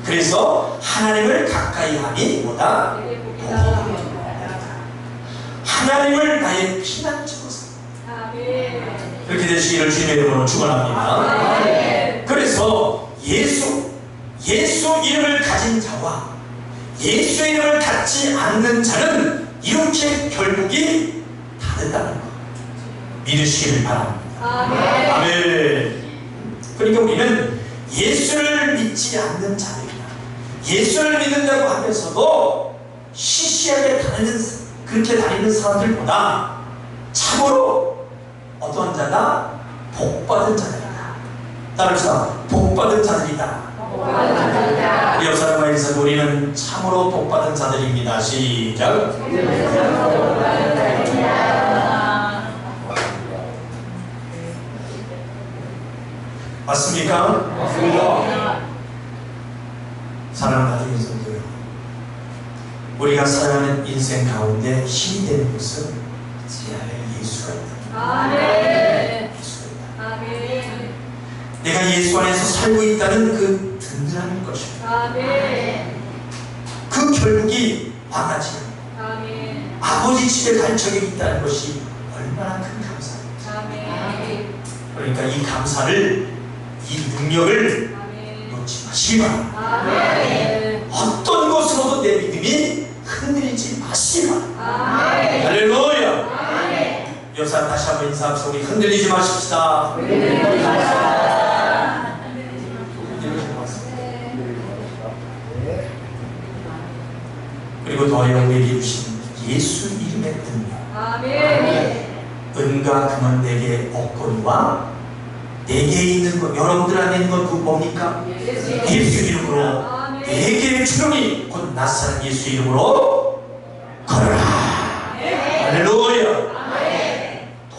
그래서 하나님을 가까이 하니 뭐다? 하나님을 나의 피난처로 삼아. 그렇게 되시기를 주님의 이름으로 축원합니다. 그래서 예수 이름을 가진 자와 예수 이름을 갖지 않는 자는 이렇게 결국이 다르다는 것 믿으시길 바랍니다. 아멘. 그러니까 우리는 예수를 믿지 않는 자들이다. 예수를 믿는다고 하면서도 시시하게 그렇게 다니는 사람들보다 참으로 어떤 자다? 복받은 자들이다. 따라합시다. 복받은 자들이다. 우리 옆 사람과 인사, 우리는 참으로 복받은 자들입니다. 시작. 맞습니까? 맞습니다. 사랑하는 성도여, 우리가 살아가는 인생 가운데 힘이 되는 것은 제 안에 예수가 있다. 아멘. 예수가 있다. 아멘. 내가 예수 안에서 살고 있다는 그 든든한 것입니다. 아멘. 그 결국이 망하지 않고 아멘. 아버지 집에 갈 적이 있다는 것이 얼마나 큰 감사입니다. 아멘. 그러니까 이 감사를, 이 능력을 아멘. 놓지 마시기 바랍니다. 아멘. 어떤 것으로도 내 믿음이 흔들리지 마시기 바랍니다. 아멘. 할렐루야. 아멘. 역사 다시 한번 인사합시다. 우리 흔들리지 마십시다. 그리고 더하여 우리에게 주신 예수 이름의 능력, 아멘. 은과 금은 내게 없거니와 내게 있는 것, 여러분들 안에 있는 것 그거 뭡니까? 예수 이름으로 내게 주노니 곧 낯선 예수 이름으로 걸어라. 할렐루야.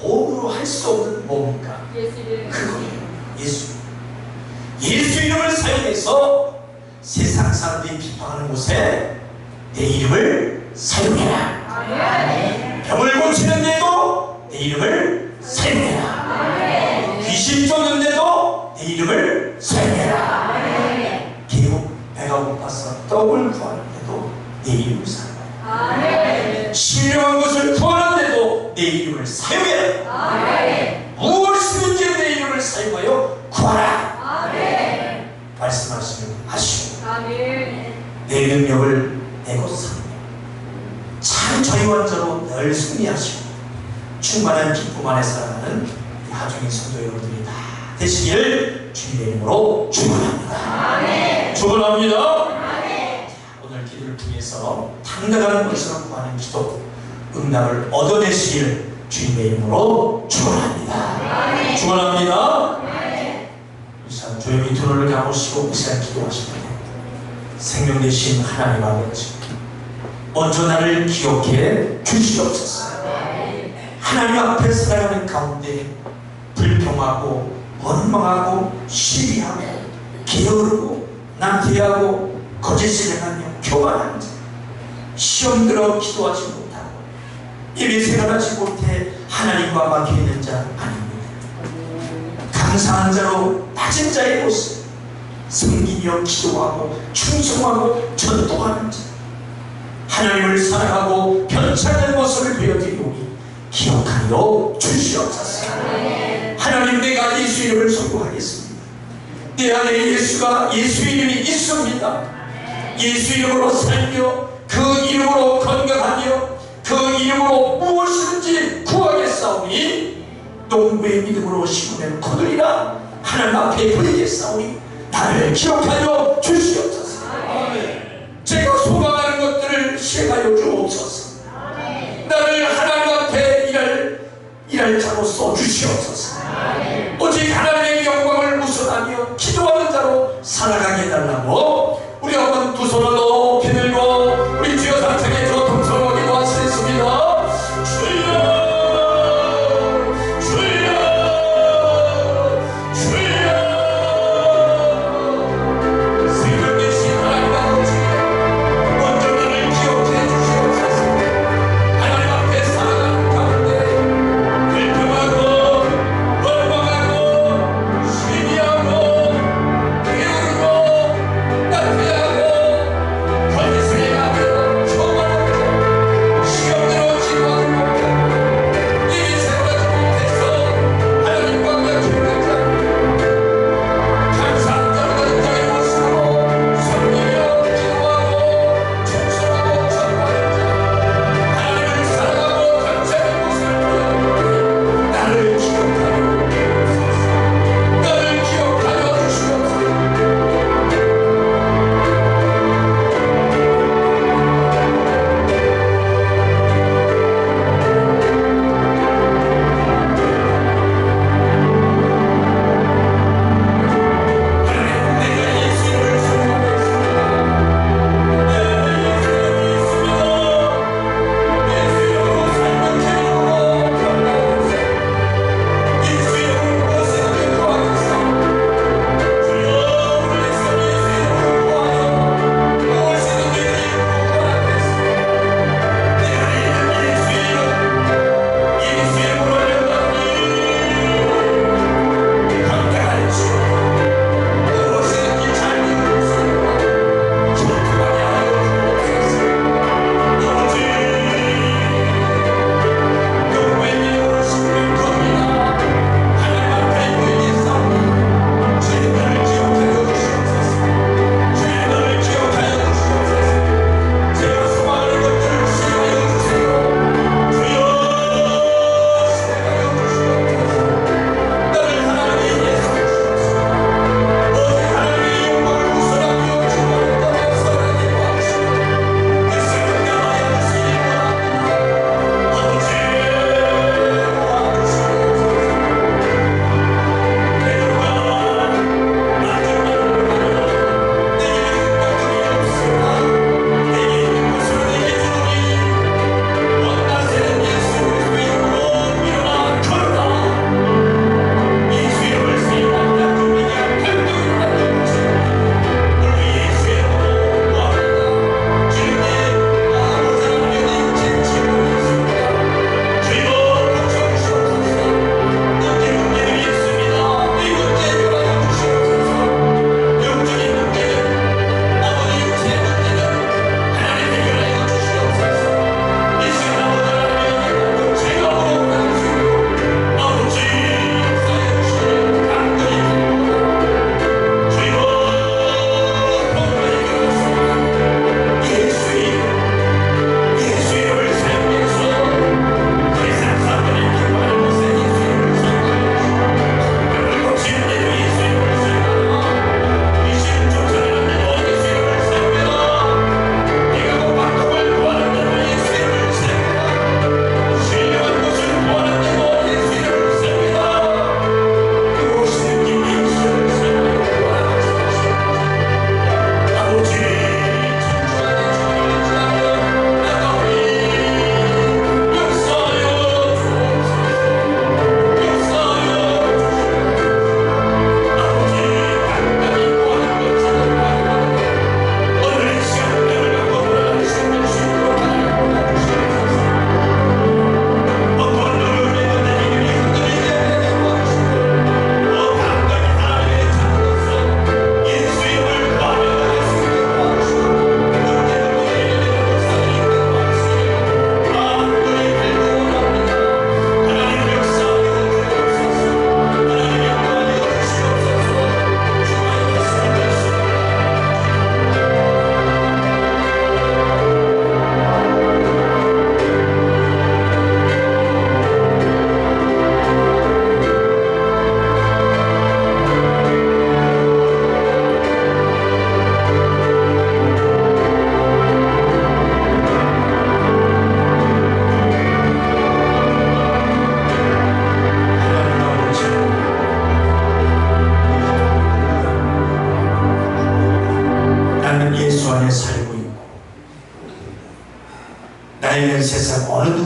도구로 할 수 없는 뭡니까? 그거예요. 예수 이름을 사용해서 세상 사람들이 비판하는 곳에 내 이름을 사용해라. 병을 고치는데도 내 이름을 사용해라. 귀신 쫓는데도 내 이름을 사용해라. 계속 배가 고파서 떡을 구하는데도 내 이름을 사용해라. 신령한 것을 구하는데도 내 이름을 사용해라. 무엇이든지 내 이름을 사용하여 구하라. 말씀하시면 하시오. 내 능력을 내고 사는 참 저희원자로 늘 승리하시고 충만한 기쁨 안에 살아가는 하중의 성도 여러분들이 다 되시기를 주님의 이름으로 축원합니다. 축원합니다. 오늘 기도를 통해서 당당한 것으로 구하는 기도 응답을 얻어내시기를 주님의 이름으로 축원합니다. 축원합니다. 이 시간 조용히 두 눈을 감으시고 이 시간 기도하시면 생명 되신 하나님 아버지, 먼저 나를 기억해 주시옵소서. 하나님 앞에 살아가는 가운데 불평하고 원망하고 시비하고 게으르고 남태하고 거짓을 행하며 교만한 자, 시험 들어 기도하지 못하고 예배 생활하지 못해 하나님과 막혀있는 자 아닙니다. 감사한 자로 낮은 자의 모습, 섬기며 기도하고 충성하고 전도하는 자, 하나님을 사랑하고 변찮은 모습을 보여드리오니 기억하여 주시옵소서. 하나님, 내가 예수 이름을 선포하겠습니다. 내 안에 예수 이름이 있습니다. 예수 이름으로 살며 그 이름으로 건강하며 그 이름으로 무엇이든지 구하겠사오니 농부의 믿음으로 심으면 거두리라. 하나님 앞에 버리겠사오니 나를 기억하여 주시옵소서. 제가 소망하는 것들을 시행하여 주옵소서. 나를 하나님 앞에 일할 자로서 주시옵소서. 오직 하나님의 영광을 우선하며 기도하는 자로 살아가게 해달라고 우리 한번 두 손을 높이 들고 우리 주여 상상에 저 동성으로 기도하시겠습니다.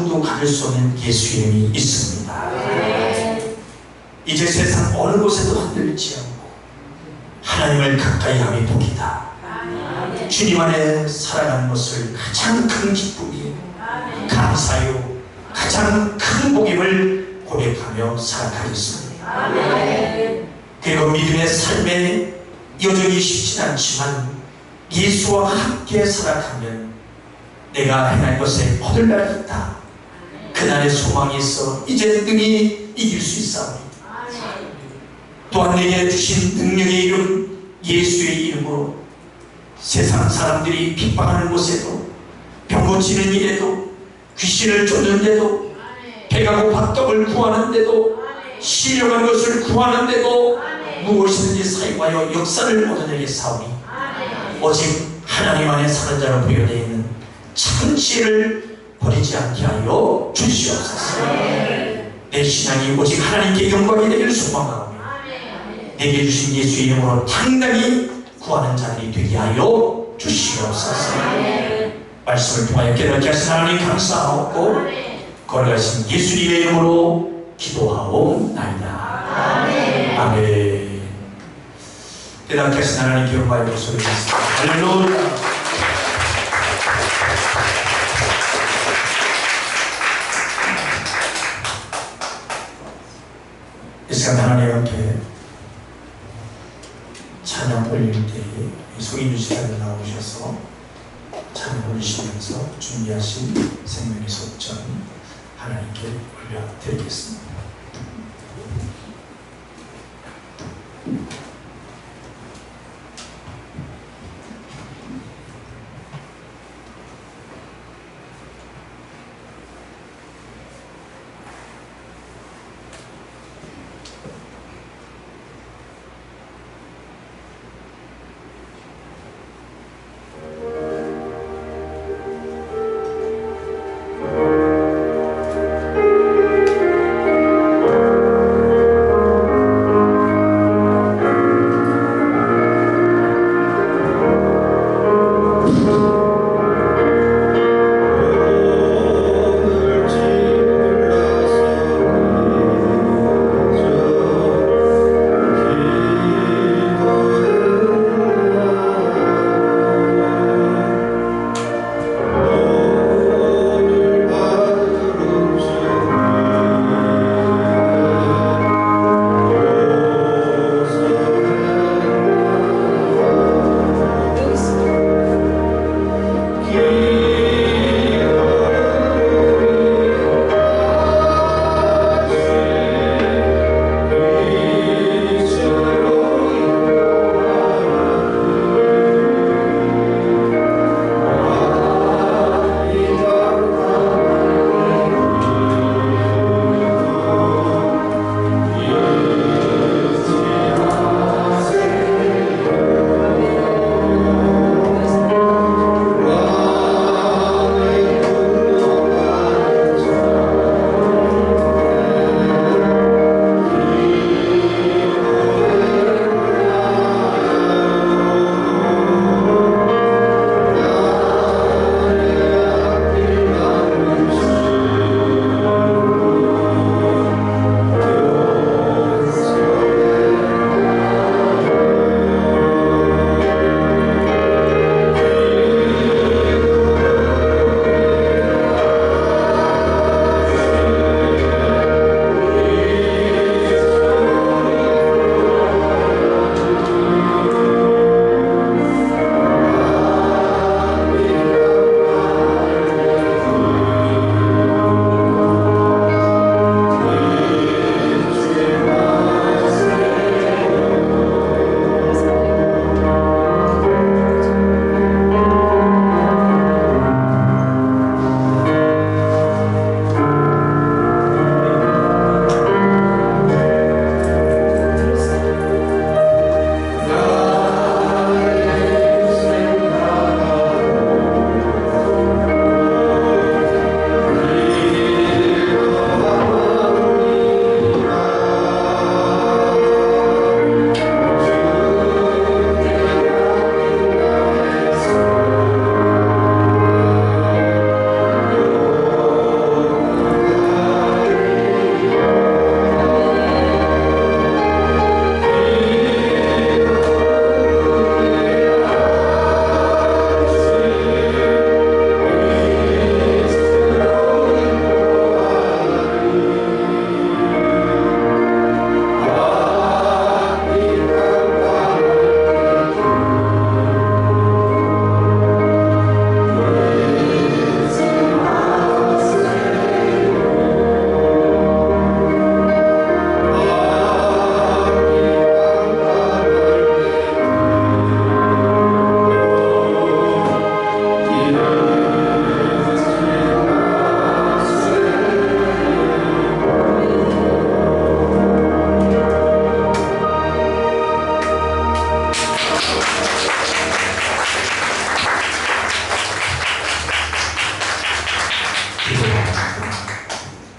누구도 가질 수 없는 예수 이름이 있습니다. 이제 세상 어느 곳에도 흔들리지 않고 하나님을 가까이 함이 복이다. 주님 안에 살아가는 것을 가장 큰 기쁨이요, 감사요, 가장 큰 복임을 고백하며 살아가겠습니다. 그리고 믿음의 삶에 여전히 쉽진 않지만 예수와 함께 살아가면 내가 행할 것에 얻을 날이 있다. 그날의 소망이 있어 이제 능히 이길 수 있사오니 또한 내게 주신 능력의 이름 예수의 이름으로 세상 사람들이 핍박하는 곳에도 병 고치는 일에도 귀신을 쫓는데도 배가 고파 떡을 구하는데도 시력한 것을 구하는데도 무엇이든지 사용하여 역사를 얻어내게 사오니 오직 하나님 안에 사는 자로 부여되어 있는 참 지혜를 버리지 않게 하여 주시옵소서. 내 신앙이 오직 하나님께 영광이 되기를 소망하며 내게 주신 예수 이름으로 당당히 구하는 자들이 되게 하여 주시옵소서. 말씀을 통하여 깨닫게 하신 하나님 감사하고 걸어가신 예수님의 이름으로 기도하옵나이다. 아멘. 깨닫게 하신 하나님께 영광을 소리했습니다. 할렐루야. 이 시간 하나님 앞에 찬양 올릴 때에 소인주 시간에 나오셔서 찬양 올리시면서 준비하신 생명의 속전 하나님께 올려드리겠습니다.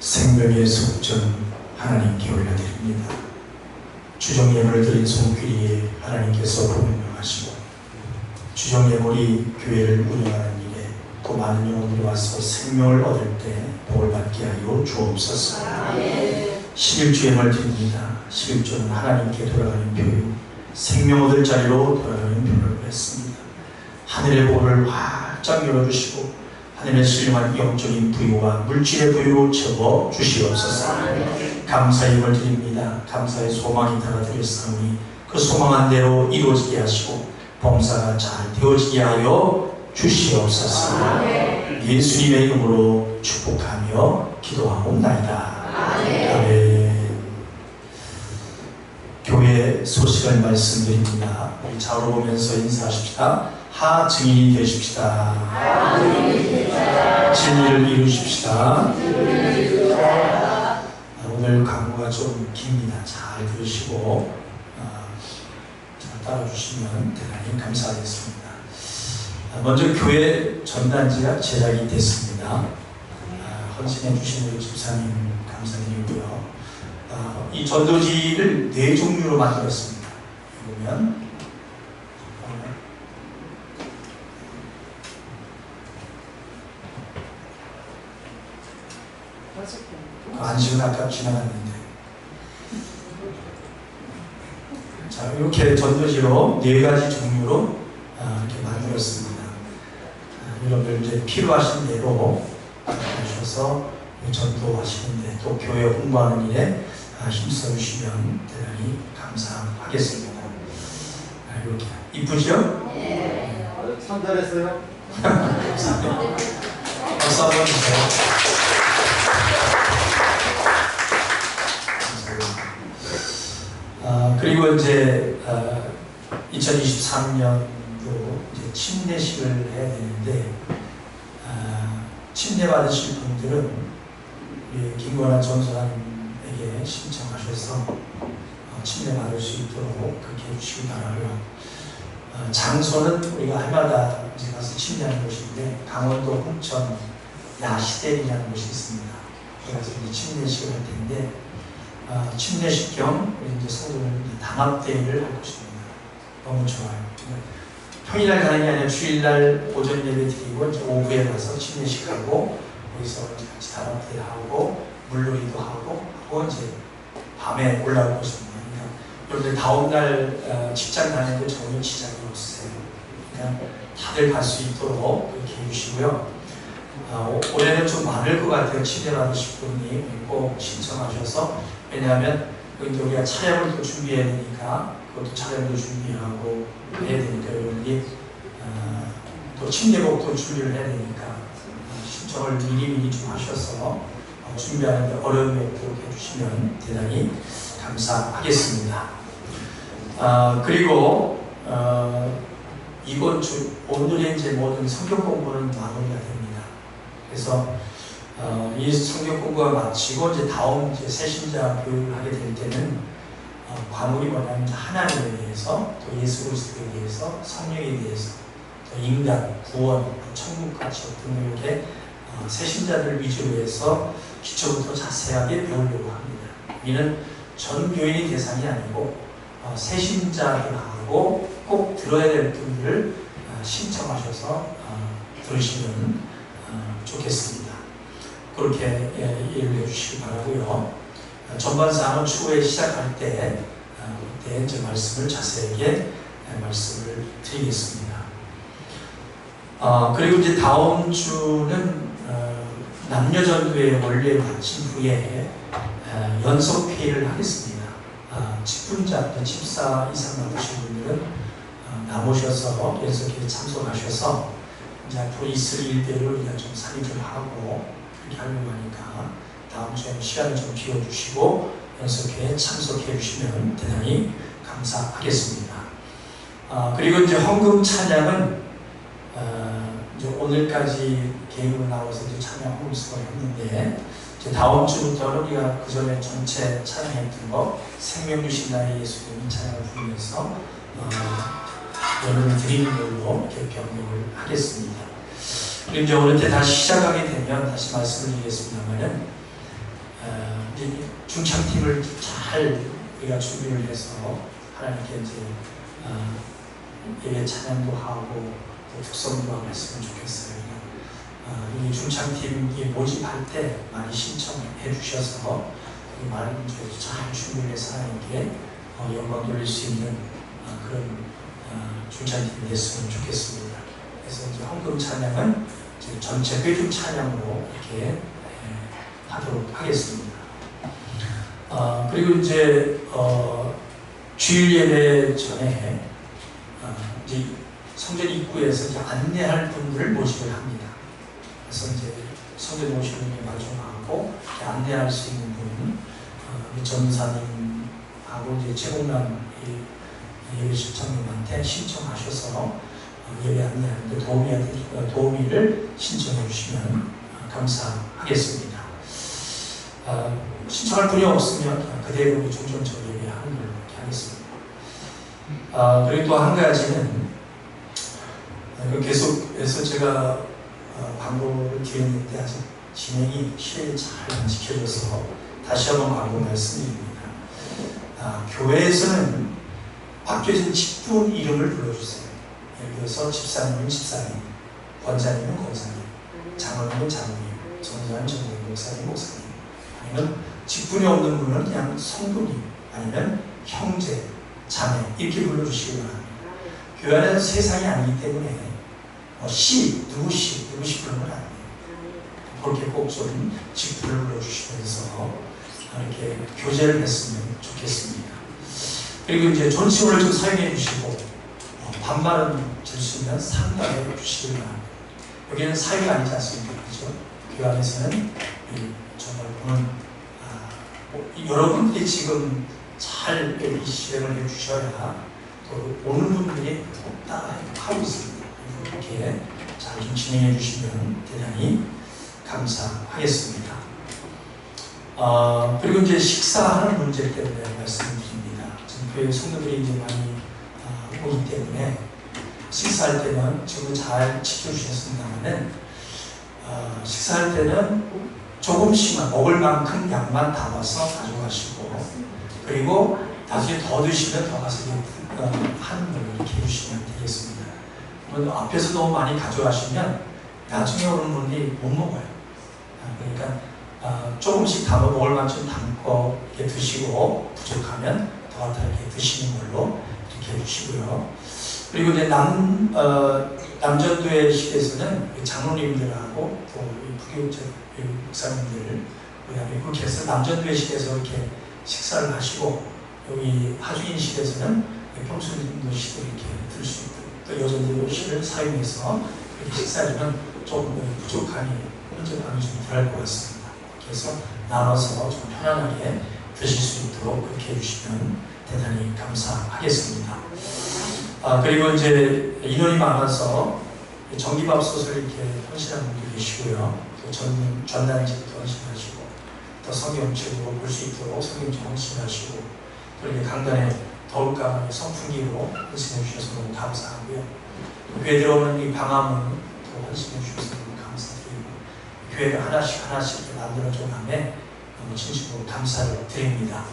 생명의 속전 하나님께 올려드립니다. 주정예물을 드린 손길이에 하나님께서 보명하시고 주정예물이 교회를 운영하는 일에 또 많은 영혼들이 와서 생명을 얻을 때 복을 받게 하여 주옵소서. 11주 예물 드립니다. 11주는 하나님께 돌아가는 교육, 생명 얻을 자리로 돌아가는 교육을 했습니다. 하늘의 복을 활짝 열어주시고 하늘의 신령한 영적인 부유와 물질의 부유로 채워 주시옵소서. 감사의 힘을 드립니다. 감사의 소망이 달아드렸사오니 그 소망한 대로 이루어지게 하시고 봉사가 잘 되어지게 하여 주시옵소서. 예수님의 이름으로 축복하며 기도하옵나이다. 아멘. 교회 소식을 말씀드립니다. 우리 좌우로 보면서 인사하십시다. 하 증인이 되십시다. 진리를 이루십시다. 오늘 강구가 좀 깁니다. 잘 들으시고 잘 따라주시면 대단히 감사하겠습니다. 먼저 교회 전단지가 제작이 됐습니다. 헌신해 주신 우리 집사님 감사드리고요. 이 전도지를 4종류로 만들었습니다. 보면 안식은 아까 지나갔는데, 자 이렇게 전도지로 4가지 종류로 이렇게 만들었습니다. 여러분들 이제 필요하신 대로 하셔서 전도하시는데 또 교회 홍보하는 일에 힘써 주시면 대단히 감사하겠습니다. 이렇게 이쁘죠? 네. 참 잘했어요. 감사합니다. 박수 한번 주세요. 그리고 이제 2023년도 이제 침례식을 해야 되는데 침례 받으실 분들은 김건환 전사님에게 신청하셔서 침례 받을 수 있도록 그렇게 해주시기 바라고요. 장소는 우리가 해마다 이제 가서 침례하는 곳인데 강원도 홍천 야시댐이라는 곳이 있습니다. 그래서 이제 침례식을 할 텐데 침례식 겸 이제 성도들 담합대회를 할 것입니다. 너무 좋아요. 평일날 가는 게 아니라 주일날 오전 예배 드리고 이제 오후에 가서 침례식하고 거기서 같이 담합대회 하고 물놀이도 하고 이제 밤에 올라올 것입니다. 그러니까 여러분들 다음날 직장 다니는데 전혀 지장이 없으세요. 그냥 다들 갈 수 있도록 그렇게 해주시고요. 올해는 좀 많을 것 같아요. 침례 받으실 분이 꼭 신청하셔서. 왜냐하면 우리가 차량을 또 준비해야 되니까 그것도 차량도 준비하고 해야 되니까 여러분이 또 침례복도 준비를 해야 되니까 신청을 미리미리 좀 하셔서 준비하는데 어려움이 없도록 해주시면 대단히 감사하겠습니다. 그리고 이번 주 오늘의 이제 모든 성경 공부는 마무리가 됩니다. 그래서 이 성경 공부가 마치고 이제 다음 이제 새신자 교육을 하게 될 때는 과목이 뭐냐면 하나님에 대해서 또 예수 그리스도에 대해서 성령에 대해서 또 인간, 구원, 천국 가치 등을 이렇게 새신자들 위주로 해서 기초부터 자세하게 배우려고 합니다. 이는 전 교인이 대상이 아니고 새신자들하고 꼭 들어야 될 분들을 신청하셔서 들으시면 좋겠습니다. 그렇게 이해를 해주시기 바라고요. 전반사항은 추후에 시작할 때 그때 이제 말씀을 자세하게 말씀을 드리겠습니다. 그리고 이제 다음 주는 남녀전도의 원리를 마친 후에 연속회의를 하겠습니다. 직분자, 집사 이상 받으신 분들은 나오셔서 연속회의에 참석하셔서 이제 앞으로 있을 일대로 우리가 좀 상의를 하고 이렇게 하려고 하니까 다음 주에는 시간을 좀 비워주시고 연속회에 참석해 주시면 대단히 감사하겠습니다. 그리고 이제 헌금 찬양은 이제 오늘까지 개인으로 나와서 이제 찬양 헌금 수고를 했는데 이제 다음 주부터는 우리가 그 전에 전체 찬양했던 거 생명 주신 나의 예수님 찬양을 부르면서 여러분 드리는 걸로 이렇게 변경을 하겠습니다. 그리고 이제 오늘 때 다시 시작하게 되면 다시 말씀을 드리겠습니다만은 이제 중창팀을 잘 우리가 준비를 해서 하나님께 이제 예배 찬양도 하고 또 특성도 하고 했으면 좋겠어요. 이 중창팀이 모집할 때 많이 신청해 주셔서 많은 잘 준비를 해서 하나님께 영광 돌릴 수 있는 그런 중창팀이 됐으면 좋겠습니다. 그래서 이제 헌금 찬양은 이제 전체 회중 찬양으로 이렇게 하도록 하겠습니다. 그리고 이제 주일 예배 전에 이제 성전 입구에서 이제 안내할 분들을 모집을 합니다. 그래서 이제 성전 오시는 분이 마중하고 안내할 수 있는 분, 전사님하고 이제 최공남 예배 실장님한테 신청하셔서 예배 안내하는데 도우미를 신청해 주시면 감사하겠습니다. 신청할 분이 없으면 그대로 중점적으로 예배하는 걸로 이렇게 하겠습니다. 그리고 또 한 가지는 계속해서 제가 광고를 드렸는데 아직 진행이 실을 잘 안 지켜져서 다시 한번 광고 말씀드립니다. 교회에서는 학교에서는 직분 이름을 불러주세요. 예를 들어서 집사님은 집사님, 권사님은 권사님, 장로님은 장로님, 전사님은 전사님, 목사님, 목사님. 아니면 직분이 없는 분은 그냥 성도님, 아니면 형제, 자매 이렇게 불러주시기 바랍니다. 교회 안에서 세상이 아니기 때문에 누구시 그런 건 아니에요. 그렇게 꼭 좀 직분을 불러주시면서 이렇게 교제를 했으면 좋겠습니다. 그리고 이제 존칭을 좀 사용해 주시고 반말은 줄 수 있는 상담해 주시기 바랍니다. 여기는 사회가 아니지 않습니까? 그렇죠? 교회 안에서는 정말 보는 여러분들이 지금 잘 실행을 해 주셔야 또 오는 분들이 따라하고 있습니다. 이렇게 잘 좀 진행해 주시면 대단히 감사하겠습니다. 그리고 이제 식사하는 문제 때문에 말씀드립니다. 지금 교회 성도들이 이제 많이 오기 때문에 식사할 때는 지금 잘 지켜주셨습니다만은 식사할 때는 조금씩만 먹을 만큼 양만 담아서 가져가시고 그리고 나중에 더 드시면 더 가서 하는 걸로 이렇게 해주시면 되겠습니다. 앞에서 너무 많이 가져가시면 나중에 오는 분이 못 먹어요. 그러니까 조금씩 담아 먹을 만큼 담고 이렇게 드시고 부족하면 더 갖다 이렇게 드시는 걸로 이렇게 해주시고요. 그리고 이제 남전도회 식에서는 장로님들하고 또 부교육자 목사님들 그렇게 해서 남전도회 식에서 이렇게 식사를 하시고 여기 하주인식에서는 평소인도식을 이렇게 들 수 있고 또 여전도식을 사용해서 이렇게 식사하면 조금 부족하니 현재감이 좀 덜할 것 같습니다. 그래서 나눠서 좀 편안하게 드실 수 있도록 그렇게 해주시면 대단히 감사하겠습니다. 그리고 이제 인원이 많아서 전기밥솥을 이렇게 헌신하는 분도 계시고요. 또 전단지부터 헌신하시고 또 성경책으로 볼 수 있도록 성경책 헌신하시고 또 이렇게 강단에 더울까 선풍기로 헌신해 주셔서 너무 감사하고요. 교회 들어오는 이 방화문 또 헌신해 주셔서 너무 감사드리고 교회를 하나씩 이렇게 만들어줘 가며 너무 진심으로 감사를 드립니다.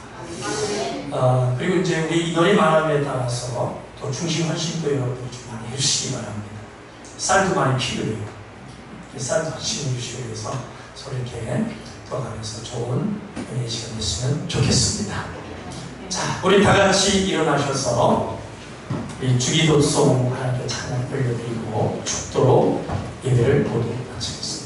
그리고 이제 우리 인원이 많음에 따라서 또 중심 헌신도 여러분들 좀 많이 해주시기 바랍니다. 쌀도 많이 필요해요. 쌀도 헌신해 주시기 위해서 서로 이렇게 도와가면서 좋은 은혜의 시간 됐으면 좋겠습니다. 자, 우리 다 같이 일어나셔서 이 주기도송 하나님께 찬양 올려드리고 축도로 예배를 모두 마치겠습니다.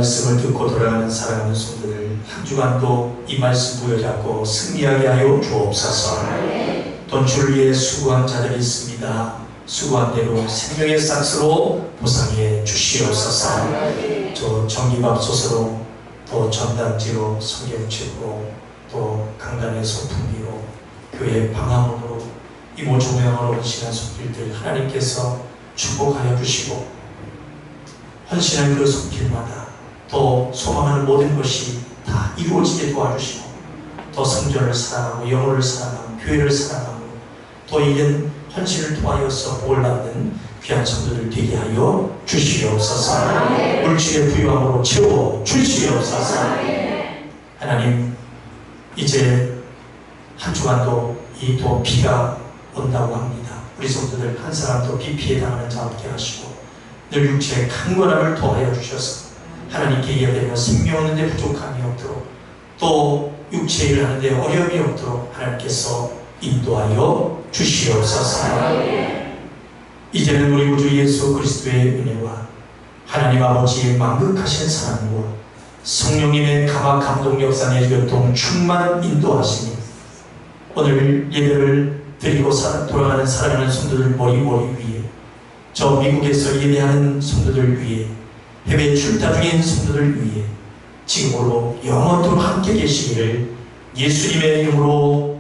말씀을 듣고 돌아가는 사랑하는 성도들 한 주간도 이 말씀 부여잡고 승리하게 하여 주옵소서. 또 주를 위해 수고한 자들이 있습니다. 수고한 대로 생명의 싹스로 보상해 주시옵소서. 저 전기밥솥으로 또 전단지로 성경책으로 또 강단의 소품비로 교회 방화문으로 이모 조명으로 헌신한 손길들 하나님께서 축복하여 주시고 헌신한 그 손길마다 또 소망하는 모든 것이 다 이루어지게 도와주시고 또 성전을 사랑하고 영혼을 사랑하고 교회를 사랑하고 또 이런 헌신을 통하여서 복을받는 귀한 성도들 되게 하여 주시옵소서. 물질의 부유함으로 채워 주시옵소서. 하나님 이제 한 주간도 이 또 비가 온다고 합니다. 우리 성도들 한 사람도 비 피해 당하는 자 없게 하시고 늘 육체의 강건함을 더하여 주셔서 하나님께 예배되며 생명 없는데 부족함이 없도록 또 육체 일을 하는데 어려움이 없도록 하나님께서 인도하여 주시옵소서. 이제는 우리 구주 예수 그리스도의 은혜와 하나님 아버지의 만극하신 사랑과 성령님의 감화 감동 역사의 교통 충만 인도하시니 오늘 예배를 드리고 돌아가는 사랑하는 성도들 머리 위에 저 미국에서 예배하는 성도들 위에 해외 출타 중인 성도들 위에 지금으로 영원토록 함께 계시기를 예수님의 이름으로